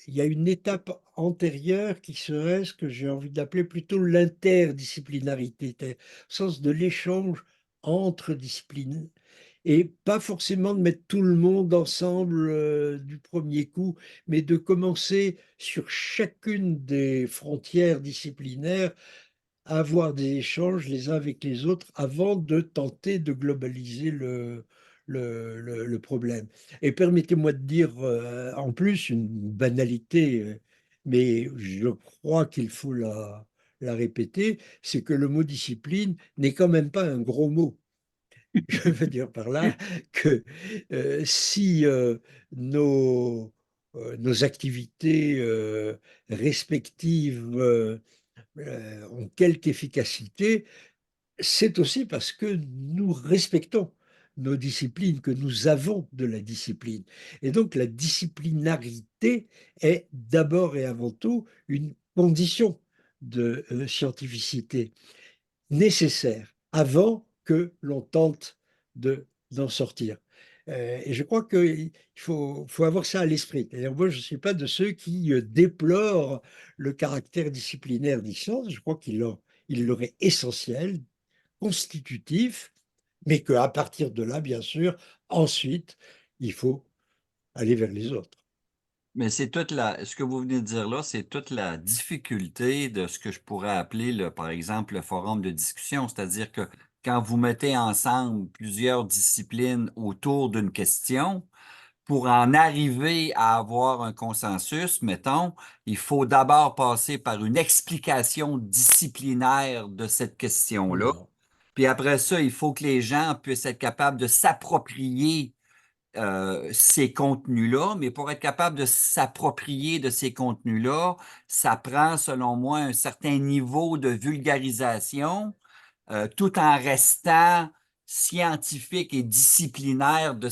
il y a une étape antérieure qui serait ce que j'ai envie d'appeler plutôt l'interdisciplinarité, au sens de l'échange entre disciplines, et pas forcément de mettre tout le monde ensemble du premier coup, mais de commencer sur chacune des frontières disciplinaires à avoir des échanges les uns avec les autres avant de tenter de globaliser le problème. Et permettez-moi de dire en plus une banalité, mais je crois qu'il faut la répéter, c'est que le mot discipline n'est quand même pas un gros mot. Je veux dire par là que si nos activités respectives ont quelque efficacité, c'est aussi parce que nous respectons nos disciplines, que nous avons de la discipline. Et donc la disciplinarité est d'abord et avant tout une condition de scientificité nécessaire avant que l'on tente d'en sortir. Et je crois qu'il faut avoir ça à l'esprit. D'ailleurs, moi, je ne suis pas de ceux qui déplorent le caractère disciplinaire des sciences. Je crois il leur est essentiel, constitutif, mais qu'à partir de là, bien sûr, ensuite, il faut aller vers les autres. Mais c'est ce que vous venez de dire là, c'est toute la difficulté de ce que je pourrais appeler, par exemple, le forum de discussion. C'est-à-dire que quand vous mettez ensemble plusieurs disciplines autour d'une question, pour en arriver à avoir un consensus, mettons, il faut d'abord passer par une explication disciplinaire de cette question-là. Non. Puis après ça, il faut que les gens puissent être capables de s'approprier ces contenus-là, mais pour être capable de s'approprier de ces contenus-là, ça prend, selon moi, un certain niveau de vulgarisation, tout en restant scientifique et disciplinaire de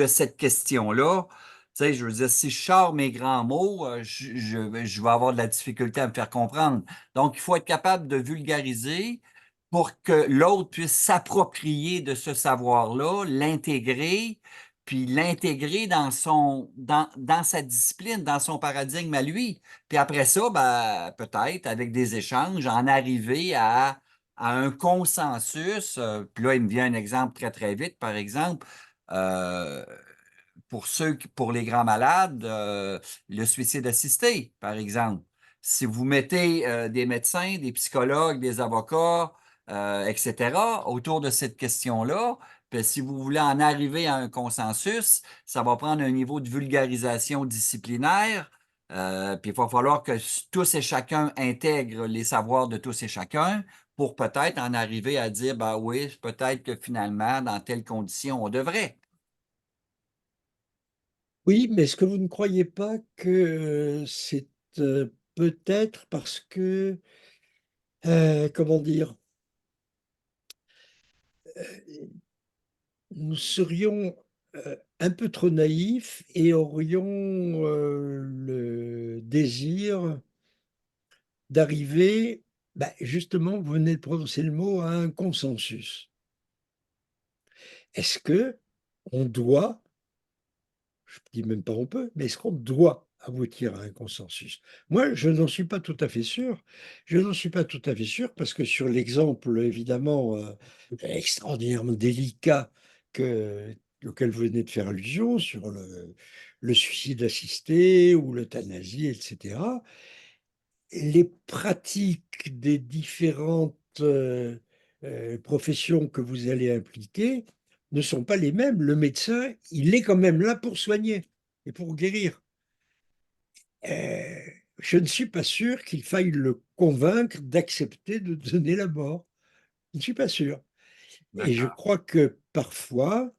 cette question-là. Tu sais, je veux dire, si je sors mes grands mots, je vais avoir de la difficulté à me faire comprendre. Donc, il faut être capable de vulgariser, pour que l'autre puisse s'approprier de ce savoir-là, l'intégrer dans sa discipline, dans son paradigme à lui. Puis après ça, ben, peut-être, avec des échanges, en arriver à un consensus. Puis là, il me vient un exemple très, très vite, par exemple. euh, pour les grands malades, le suicide assisté, par exemple. Si vous mettez des médecins, des psychologues, des avocats, etc., autour de cette question-là, puis si vous voulez en arriver à un consensus, ça va prendre un niveau de vulgarisation disciplinaire. Puis il va falloir que tous et chacun intègrent les savoirs de tous et chacun pour peut-être en arriver à dire, ben oui, peut-être que finalement, dans telles conditions, on devrait. Oui, mais est-ce que vous ne croyez pas que c'est peut-être parce que, comment dire, nous serions un peu trop naïfs et aurions le désir d'arriver, bah, justement, vous venez de prononcer le mot, à un consensus. Est-ce que on doit, je ne dis même pas on peut, mais est-ce qu'on doit aboutir à un consensus? Moi, je n'en suis pas tout à fait sûr. Je n'en suis pas tout à fait sûr parce que sur l'exemple, évidemment, extraordinairement délicat auquel vous venez de faire allusion, sur le suicide assisté ou l'euthanasie, etc., les pratiques des différentes professions que vous allez impliquer ne sont pas les mêmes. Le médecin, il est quand même là pour soigner et pour guérir. Euh, je ne suis pas sûr qu'il faille le convaincre d'accepter de donner la mort. Je ne suis pas sûr. Et je D'accord. crois que parfois,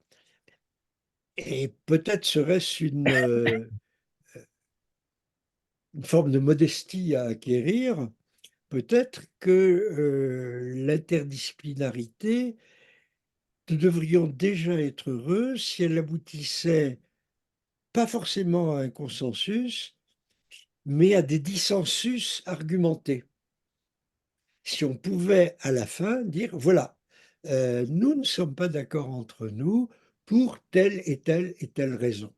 et peut-être serait-ce une forme de modestie à acquérir, peut-être que l'interdisciplinarité, nous devrions déjà être heureux si elle aboutissait pas forcément à un consensus, mais à des dissensus argumentés. Si on pouvait à la fin dire, voilà, nous ne sommes pas d'accord entre nous pour telle et telle raison.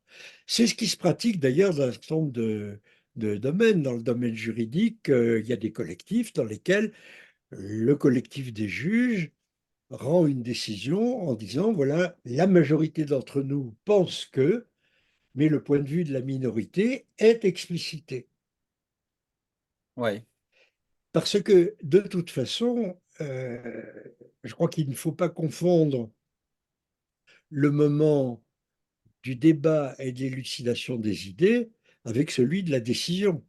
C'est ce qui se pratique d'ailleurs dans un certain nombre de domaines. Dans le domaine juridique, il y a des collectifs dans lesquels le collectif des juges rend une décision en disant, voilà, la majorité d'entre nous pense que, mais le point de vue de la minorité est explicité. Oui. Parce que de toute façon, je crois qu'il ne faut pas confondre le moment du débat et de l'élucidation des idées avec celui de la décision.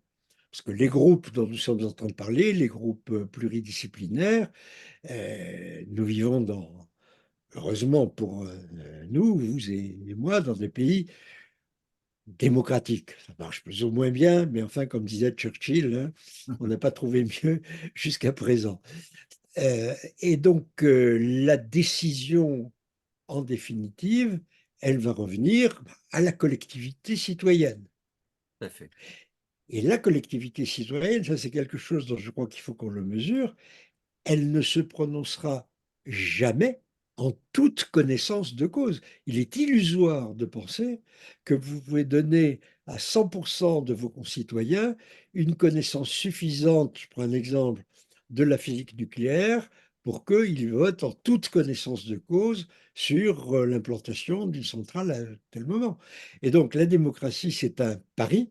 Parce que les groupes dont nous sommes en train de parler, les groupes pluridisciplinaires, nous vivons heureusement pour nous, vous et moi, dans des pays démocratiques. Ça marche plus ou moins bien, mais enfin, comme disait Churchill, hein, on n'a pas trouvé mieux jusqu'à présent. Et donc, la décision, en définitive, elle va revenir à la collectivité citoyenne. Tout à fait. Et la collectivité citoyenne, ça c'est quelque chose dont je crois qu'il faut qu'on le mesure, elle ne se prononcera jamais en toute connaissance de cause. Il est illusoire de penser que vous pouvez donner à 100% de vos concitoyens une connaissance suffisante, je prends un exemple, de la physique nucléaire pour qu'ils votent en toute connaissance de cause sur l'implantation d'une centrale à tel moment. Et donc la démocratie, c'est un pari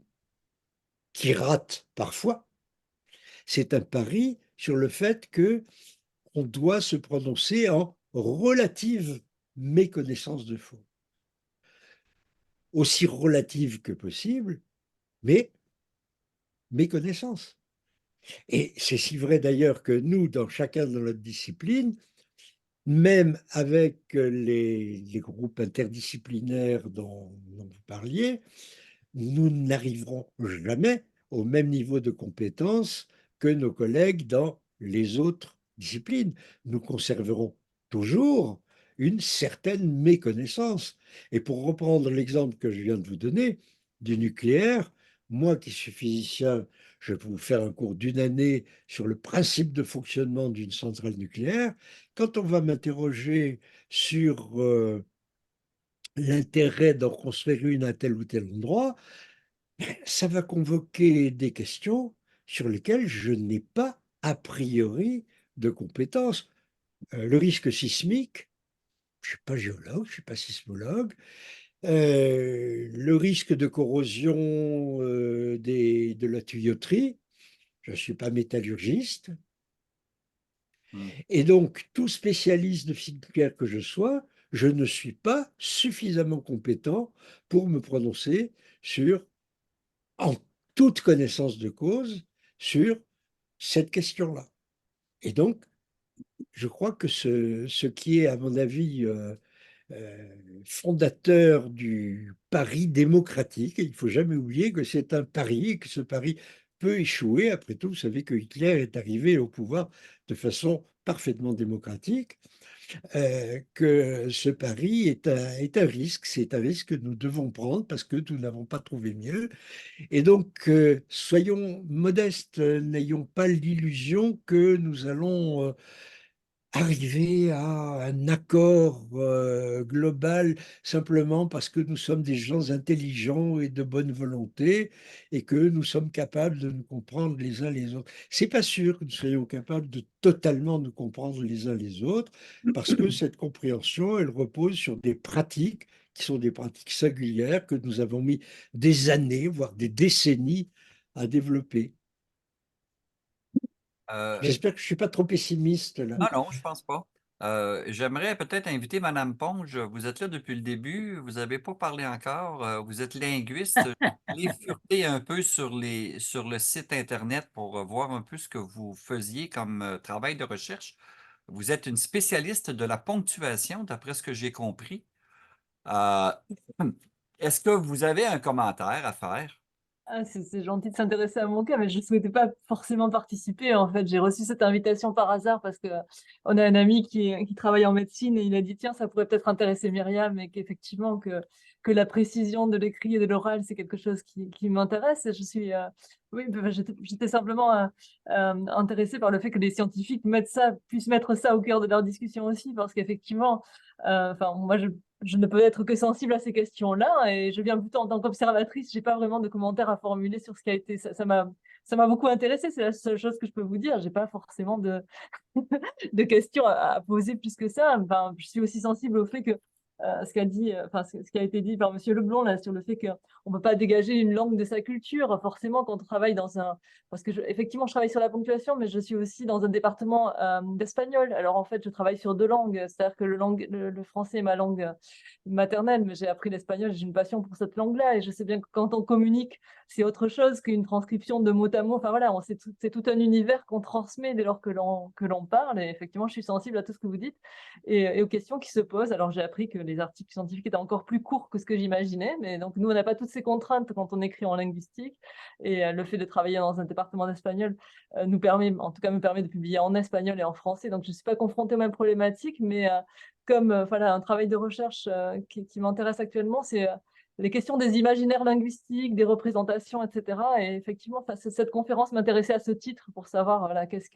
qui rate parfois. C'est un pari sur le fait que on doit se prononcer en relative méconnaissance de faux. Aussi relative que possible, mais méconnaissance. Et c'est si vrai d'ailleurs que nous, dans chacun de notre discipline, même avec les groupes interdisciplinaires dont vous parliez, nous n'arriverons jamais au même niveau de compétence que nos collègues dans les autres disciplines. Nous conserverons toujours une certaine méconnaissance. Et pour reprendre l'exemple que je viens de vous donner du nucléaire, Moi qui suis physicien, je peux vous faire un cours d'une année sur le principe de fonctionnement d'une centrale nucléaire. Quand on va m'interroger sur l'intérêt d'en construire une à tel ou tel endroit, ça va convoquer des questions sur lesquelles je n'ai pas a priori de compétences. Le risque sismique, je ne suis pas géologue, je ne suis pas sismologue. Le risque de corrosion de la tuyauterie, je ne suis pas métallurgiste. Hmm. Et donc, tout spécialiste de physique nucléaire que je sois, je ne suis pas suffisamment compétent pour me prononcer sur, en toute connaissance de cause, sur cette question-là. Et donc, je crois que ce qui est, à mon avis, fondateur du pari démocratique, et il ne faut jamais oublier que c'est un pari et que ce pari peut échouer. Après tout, vous savez que Hitler est arrivé au pouvoir de façon parfaitement démocratique, que ce pari est un risque, c'est un risque que nous devons prendre parce que nous n'avons pas trouvé mieux. Et donc, soyons modestes, n'ayons pas l'illusion que nous allons arriver à un accord global simplement parce que nous sommes des gens intelligents et de bonne volonté et que nous sommes capables de nous comprendre les uns les autres. C'est pas sûr que nous soyons capables de totalement nous comprendre les uns les autres parce que cette compréhension, elle repose sur des pratiques qui sont des pratiques singulières que nous avons mis des années, voire des décennies à développer. Euh, J'espère que je ne suis pas trop pessimiste là. non, non, je pense pas. J'aimerais peut-être inviter Madame Ponge. Vous êtes là depuis le début, vous n'avez pas parlé encore. Vous êtes linguiste. Allez fureter un peu sur sur le site Internet pour voir un peu ce que vous faisiez comme travail de recherche. Vous êtes une spécialiste de la ponctuation, d'après ce que j'ai compris. Euh, Est-ce que vous avez un commentaire à faire? Ah, c'est gentil de s'intéresser à mon cas, mais je ne souhaitais pas forcément participer. En fait, j'ai reçu cette invitation par hasard parce que on a un ami qui travaille en médecine et il a dit, tiens, ça pourrait peut-être intéresser Myriam et qu'effectivement, que la précision de l'écrit et de l'oral, c'est quelque chose qui m'intéresse. Et je suis, oui, j'étais simplement intéressée par le fait que les scientifiques puissent mettre ça au cœur de leur discussion aussi, parce qu'effectivement, enfin, moi, je ne peux être que sensible à ces questions-là et je viens plutôt en tant qu'observatrice. J'ai pas vraiment de commentaires à formuler sur ce qui a été. Ça m'a beaucoup intéressée. C'est la seule chose que je peux vous dire. J'ai pas forcément de questions à poser plus que ça. Enfin, je suis aussi sensible au fait que ce qu'a dit, enfin, ce qui a été dit par Monsieur Leblond là sur le fait qu'on ne peut pas dégager une langue de sa culture. Forcément, quand on travaille dans un, parce que effectivement, je travaille sur la ponctuation, mais je suis aussi dans un département d'espagnol. Alors en fait, je travaille sur deux langues, c'est-à-dire que le français est ma langue maternelle, mais j'ai appris l'espagnol. J'ai une passion pour cette langue-là, et je sais bien que quand on communique, c'est autre chose qu'une transcription de mot à mot. Enfin voilà, c'est tout un univers qu'on transmet dès lors que l'on parle. Et effectivement, je suis sensible à tout ce que vous dites et aux questions qui se posent. Alors j'ai appris que les articles scientifiques étaient encore plus courts que ce que j'imaginais, mais donc nous, on n'a pas toutes ces contraintes quand on écrit en linguistique. Et le fait de travailler dans un département d'espagnol nous permet, en tout cas me permet de publier en espagnol et en français. Donc je ne suis pas confrontée aux mêmes problématiques, mais comme voilà, un travail de recherche qui m'intéresse actuellement, c'est les questions des imaginaires linguistiques, des représentations, etc. Et effectivement, enfin, cette conférence m'intéressait à ce titre pour savoir voilà, qu'est-ce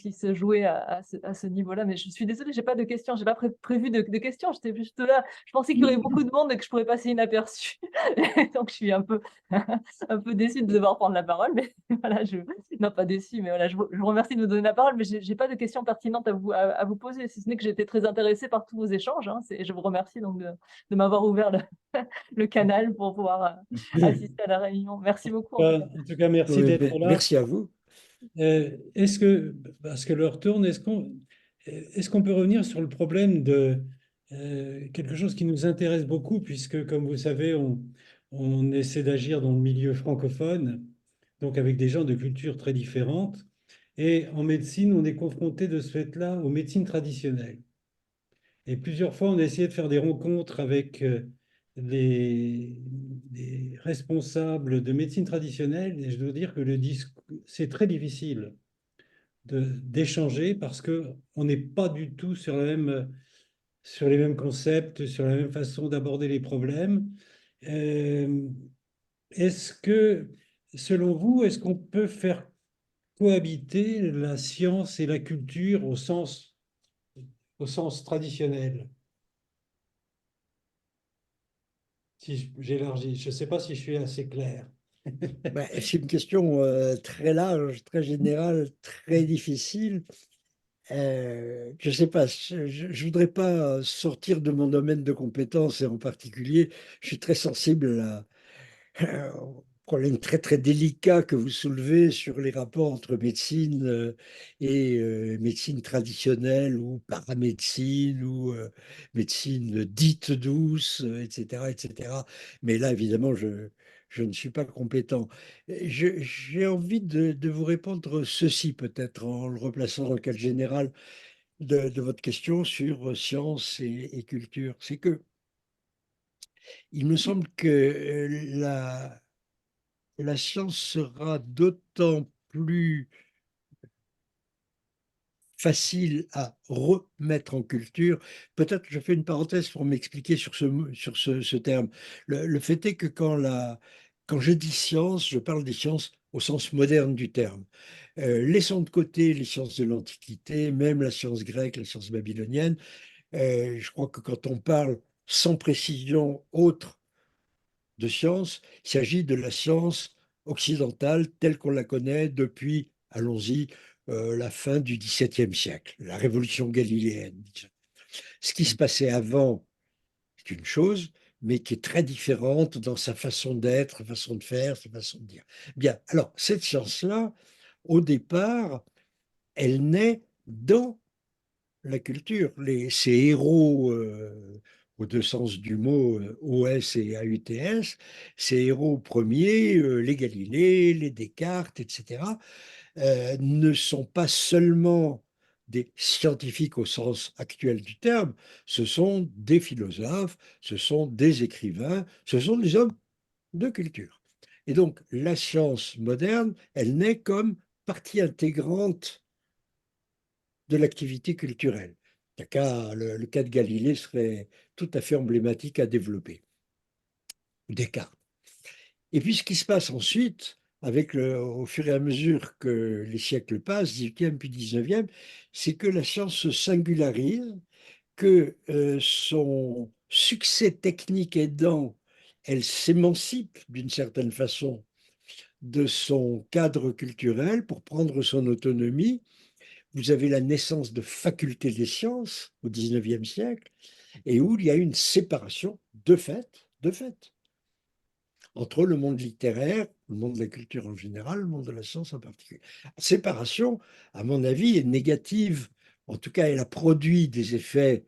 qui se jouait à ce niveau-là. Mais je suis désolée, j'ai pas de questions, j'ai pas prévu de questions. J'étais juste là. Je pensais qu'il y aurait beaucoup de monde et que je pourrais passer inaperçue. Donc je suis un peu, un peu déçue de devoir prendre la parole. Mais voilà, non pas déçue, mais voilà, je vous remercie de me donner la parole. Mais j'ai pas de questions pertinentes à vous poser, si ce n'est que j'étais très intéressée par tous vos échanges. Hein, et je vous remercie donc de m'avoir ouvert le canal pour pouvoir assister à la réunion. Merci beaucoup. En tout cas, merci Oui, d'être là. merci à vous. Est-ce que, parce que l'heure tourne, est-ce qu'on peut revenir sur le problème de quelque chose qui nous intéresse beaucoup, puisque, comme vous savez, on essaie d'agir dans le milieu francophone, donc avec des gens de cultures très différentes. Et en médecine, on est confronté de ce fait-là aux médecines traditionnelles. Et plusieurs fois, on a essayé de faire des rencontres avec les responsables de médecine traditionnelle, et je dois dire que c'est très difficile d'échanger parce qu'on n'est pas du tout sur les mêmes concepts, sur la même façon d'aborder les problèmes. Euh, est-ce que, selon vous, est-ce qu'on peut faire cohabiter la science et la culture au sens traditionnel? Si j'élargis, je ne sais pas si je suis assez clair. Ben, c'est une question très large, très générale, très difficile. Je ne sais pas, je voudrais pas sortir de mon domaine de compétences et en particulier, je suis très sensible au problème très très délicat que vous soulevez sur les rapports entre médecine et médecine traditionnelle ou paramédecine ou médecine dite douce, etc., etc. Mais là, évidemment, je ne suis pas compétent. J'ai envie de vous répondre ceci peut-être en le replaçant dans le cadre général de votre question sur science et culture. C'est que il me semble que la science sera d'autant plus facile à remettre en culture. Peut-être que je fais une parenthèse pour m'expliquer sur ce terme. Le fait est que quand je dis science, je parle des sciences au sens moderne du terme. Laissons de côté les sciences de l'Antiquité, même la science grecque, la science babylonienne. Je crois que quand on parle sans précision autre de science, il s'agit de la science occidentale telle qu'on la connaît depuis, allons-y, la fin du XVIIe siècle, la révolution galiléenne. Ce qui se passait avant, c'est une chose, mais qui est très différente dans sa façon d'être, sa façon de faire, sa façon de dire. Bien, alors, cette science-là, au départ, elle naît dans la culture. Ces héros, aux deux sens du mot, OS et AUTS, ces héros premiers, les Galilée, les Descartes, etc., ne sont pas seulement des scientifiques au sens actuel du terme, ce sont des philosophes, ce sont des écrivains, ce sont des hommes de culture. Et donc, la science moderne, elle naît comme partie intégrante de l'activité culturelle. Le cas de Galilée serait tout à fait emblématique à développer. Descartes. Et puis ce qui se passe ensuite, au fur et à mesure que les siècles passent, 18e puis 19e, c'est que la science se singularise, que son succès technique aidant, elle s'émancipe d'une certaine façon de son cadre culturel pour prendre son autonomie. Vous avez la naissance de facultés des sciences au XIXe siècle, et où il y a une séparation de fait, entre le monde littéraire, le monde de la culture en général, le monde de la science en particulier. La séparation, à mon avis, est négative. En tout cas, elle a produit des effets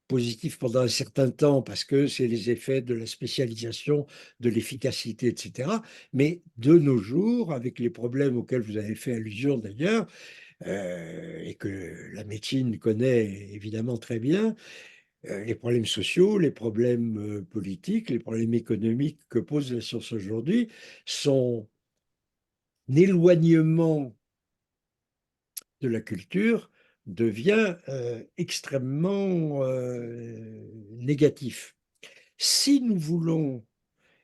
positifs pendant un certain temps parce que c'est les effets de la spécialisation, de l'efficacité, etc. Mais de nos jours, avec les problèmes auxquels vous avez fait allusion d'ailleurs, et que la médecine connaît évidemment très bien, les problèmes sociaux, les problèmes politiques, les problèmes économiques que pose la science aujourd'hui, son éloignement de la culture devient extrêmement négatif. Si nous voulons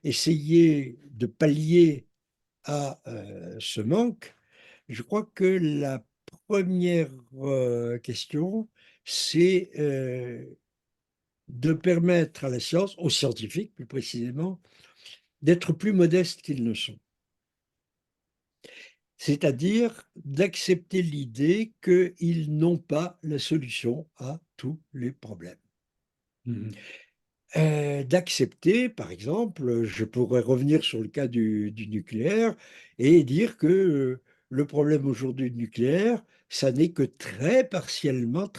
essayer de pallier à ce manque, je crois que la première question, c'est de permettre à la science, aux scientifiques plus précisément, d'être plus modestes qu'ils ne sont. C'est-à-dire d'accepter l'idée qu'ils n'ont pas la solution à tous les problèmes. Mhm. D'accepter, par exemple, je pourrais revenir sur le cas du nucléaire et dire que le problème aujourd'hui du nucléaire, ça n'est que très partiellement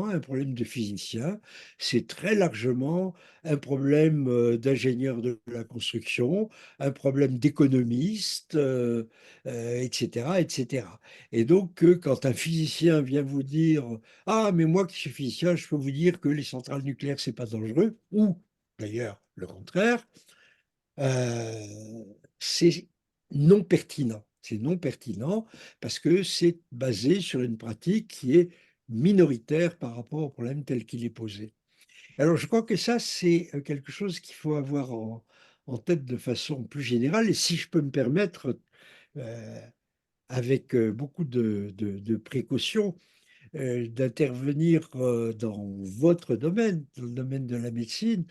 un problème de physicien, c'est très largement un problème d'ingénieur de la construction, un problème d'économiste, etc., etc. Et donc, quand un physicien vient vous dire ah, mais moi qui suis physicien, je peux vous dire que les centrales nucléaires, c'est pas dangereux, ou d'ailleurs le contraire, c'est non pertinent. C'est non pertinent parce que c'est basé sur une pratique qui est minoritaire par rapport au problème tel qu'il est posé. Alors je crois que ça, c'est quelque chose qu'il faut avoir en tête de façon plus générale. Et si je peux me permettre, euh, avec beaucoup de précautions, d'intervenir dans votre domaine, dans le domaine de la médecine,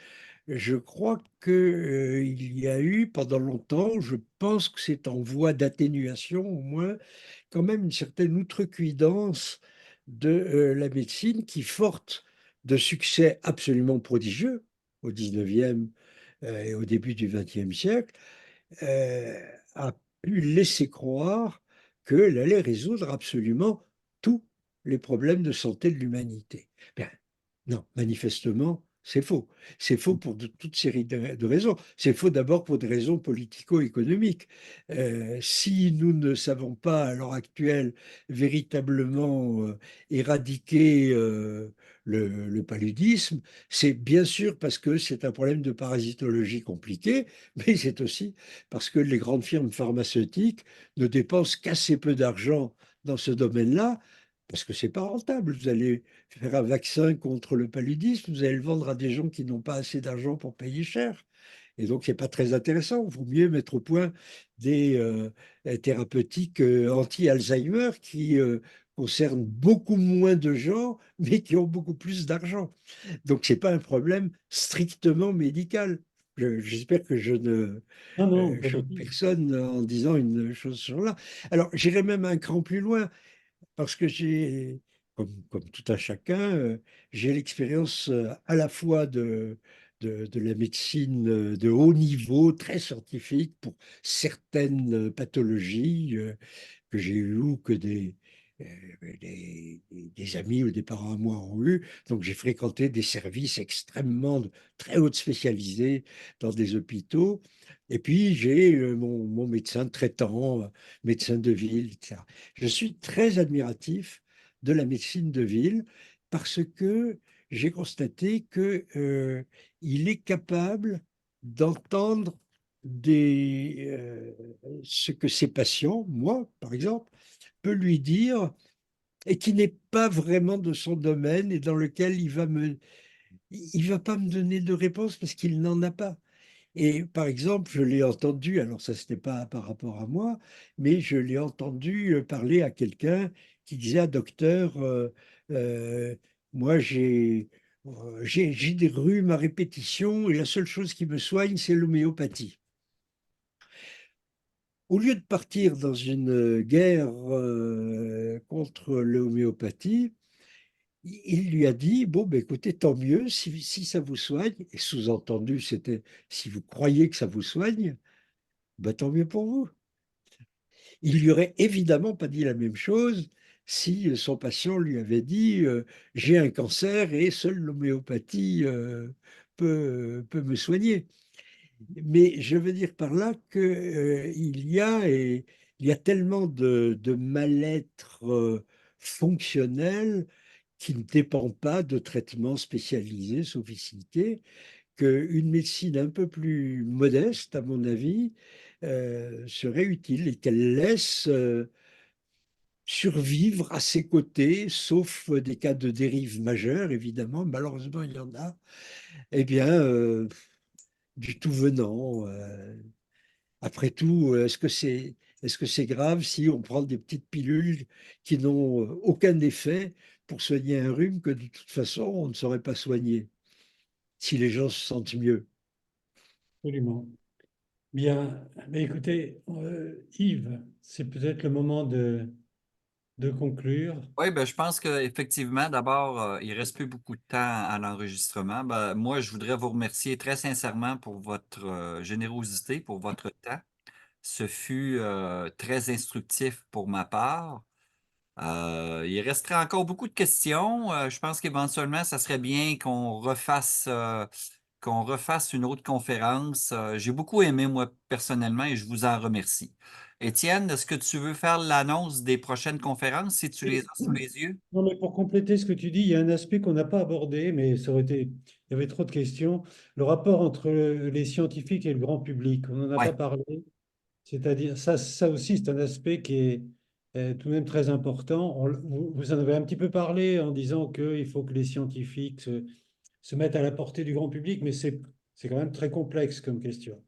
je crois que, il y a eu pendant longtemps, je pense que c'est en voie d'atténuation au moins, quand même une certaine outrecuidance de la médecine qui, forte de succès absolument prodigieux au 19e et au début du 20e siècle, euh, a pu laisser croire qu'elle allait résoudre absolument tous les problèmes de santé de l'humanité. Bien, non, manifestement, c'est faux. C'est faux pour toute série de raisons. C'est faux d'abord pour des raisons politico-économiques. Si nous ne savons pas à l'heure actuelle véritablement éradiquer le paludisme, c'est bien sûr parce que c'est un problème de parasitologie compliqué, mais c'est aussi parce que les grandes firmes pharmaceutiques ne dépensent qu'assez peu d'argent dans ce domaine-là, parce que c'est pas rentable. Vous allez faire un vaccin contre le paludisme, vous allez le vendre à des gens qui n'ont pas assez d'argent pour payer cher. Et donc, c'est pas très intéressant. Il vaut mieux mettre au point des thérapeutiques anti-Alzheimer qui concernent beaucoup moins de gens, mais qui ont beaucoup plus d'argent. Donc, c'est pas un problème strictement médical. J'espère que je ne Non, non, pas du choque tout. personne en disant une chose sur là. Alors, j'irai même un cran plus loin. Parce que comme tout un chacun, j'ai l'expérience à la fois de la médecine de haut niveau, très scientifique, pour certaines pathologies que j'ai eues ou que euh, des amis ou des parents à moi ont eu. Donc j'ai fréquenté des services extrêmement très haute spécialisés dans des hôpitaux. Et puis j'ai mon médecin traitant, médecin de ville, etc. Je suis très admiratif de la médecine de ville parce que j'ai constaté que, il est capable d'entendre ce que ses patients, moi par exemple, peut lui dire et qui n'est pas vraiment de son domaine et dans lequel il va pas me donner de réponse parce qu'il n'en a pas. Et par exemple, je l'ai entendu, alors ça, ce n'est pas par rapport à moi, mais je l'ai entendu parler à quelqu'un qui disait: ah, docteur, euh, moi j'ai des rhumes à répétition et la seule chose qui me soigne, c'est l'homéopathie. Au lieu de partir dans une guerre contre l'homéopathie, il lui a dit: bon, ben, écoutez, tant mieux si ça vous soigne. Et sous-entendu, c'était: si vous croyez que ça vous soigne, bah, tant mieux pour vous. Il lui aurait évidemment pas dit la même chose si son patient lui avait dit: j'ai un cancer et seule l'homéopathie peut me soigner. Mais je veux dire par là que, il y a tellement de mal-être fonctionnel qui ne dépend pas de traitements spécialisés, sophistiqués, qu'une médecine un peu plus modeste, à mon avis, serait utile et qu'elle laisse survivre à ses côtés, sauf des cas de dérive majeure, évidemment, malheureusement il y en a, eh bien, du tout venant. Après tout, est-ce que c'est grave si on prend des petites pilules qui n'ont aucun effet pour soigner un rhume que de toute façon on ne saurait pas soigner si les gens se sentent mieux? Absolument. Bien, mais écoutez, Yves, c'est peut-être le moment de conclure. Oui, ben, je pense qu'effectivement, d'abord, il reste plus beaucoup de temps à l'enregistrement. Ben, moi, je voudrais vous remercier très sincèrement pour votre générosité, pour votre temps. Ce fut très instructif pour ma part. Il resterait encore beaucoup de questions. Je pense qu'éventuellement, ça serait bien qu'on refasse une autre conférence. J'ai beaucoup aimé, moi, personnellement, et je vous en remercie. Étienne, est-ce que tu veux faire l'annonce des prochaines conférences si tu les as sous les yeux? Non, mais pour compléter ce que tu dis, il y a un aspect qu'on n'a pas abordé, mais il y avait trop de questions. Le rapport entre les scientifiques et le grand public, on n'en a Oui. pas parlé. C'est-à-dire, ça aussi, c'est un aspect qui est tout de même très important. Vous en avez un petit peu parlé en disant qu'il faut que les scientifiques se mettent à la portée du grand public, mais c'est quand même très complexe comme question.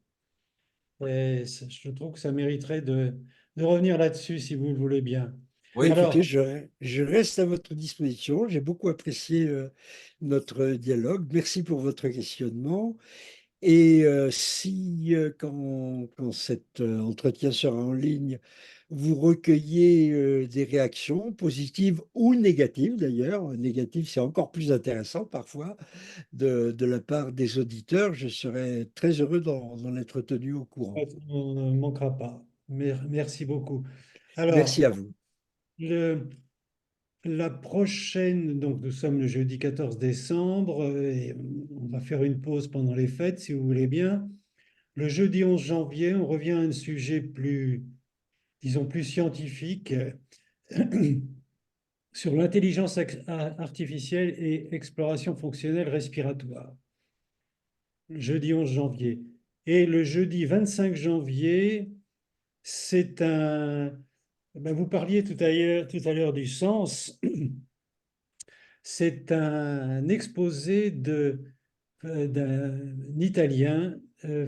Et je trouve que ça mériterait de revenir là-dessus, si vous le voulez bien. Oui, Alors, Écoutez, je reste à votre disposition. J'ai beaucoup apprécié notre dialogue. Merci pour votre questionnement. Et si, quand cet entretien sera en ligne, vous recueillez des réactions positives ou négatives, d'ailleurs, négatives, c'est encore plus intéressant parfois, de la part des auditeurs, je serai très heureux d'en être tenu au courant. on ne manquera pas. Merci beaucoup. Alors, Merci à vous. le, la prochaine, donc nous sommes le jeudi 14 décembre, et on va faire une pause pendant les fêtes, si vous voulez bien. Le jeudi 11 janvier, on revient à un sujet plus, disons, plus scientifique, sur l'intelligence artificielle et exploration fonctionnelle respiratoire. Le jeudi 11 janvier. Et le jeudi 25 janvier, c'est un... ben, vous parliez tout à l'heure du sens. C'est un exposé d'un Italien,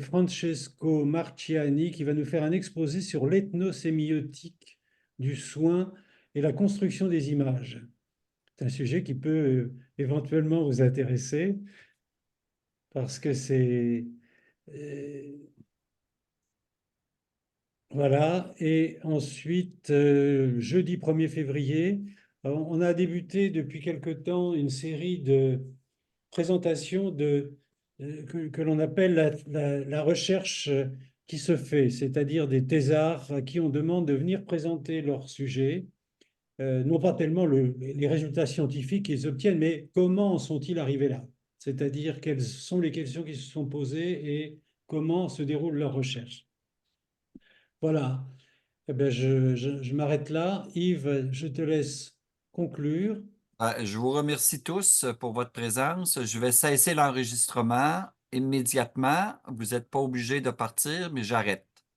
Francesco Marciani, qui va nous faire un exposé sur l'ethnosémiotique du soin et la construction des images. C'est un sujet qui peut éventuellement vous intéresser parce que c'est... euh, voilà. Et ensuite, jeudi 1er février, on a débuté depuis quelque temps une série de présentation que l'on appelle la recherche qui se fait, c'est-à-dire des thésards à qui on demande de venir présenter leur sujet, non pas tellement les résultats scientifiques qu'ils obtiennent, mais comment en sont-ils arrivés là? C'est-à-dire quelles sont les questions qui se sont posées et comment se déroule leur recherche. Voilà. Eh bien, je m'arrête là. Yves, je te laisse conclure. Je vous remercie tous pour votre présence. Je vais cesser l'enregistrement immédiatement. Vous n'êtes pas obligé de partir, mais j'arrête.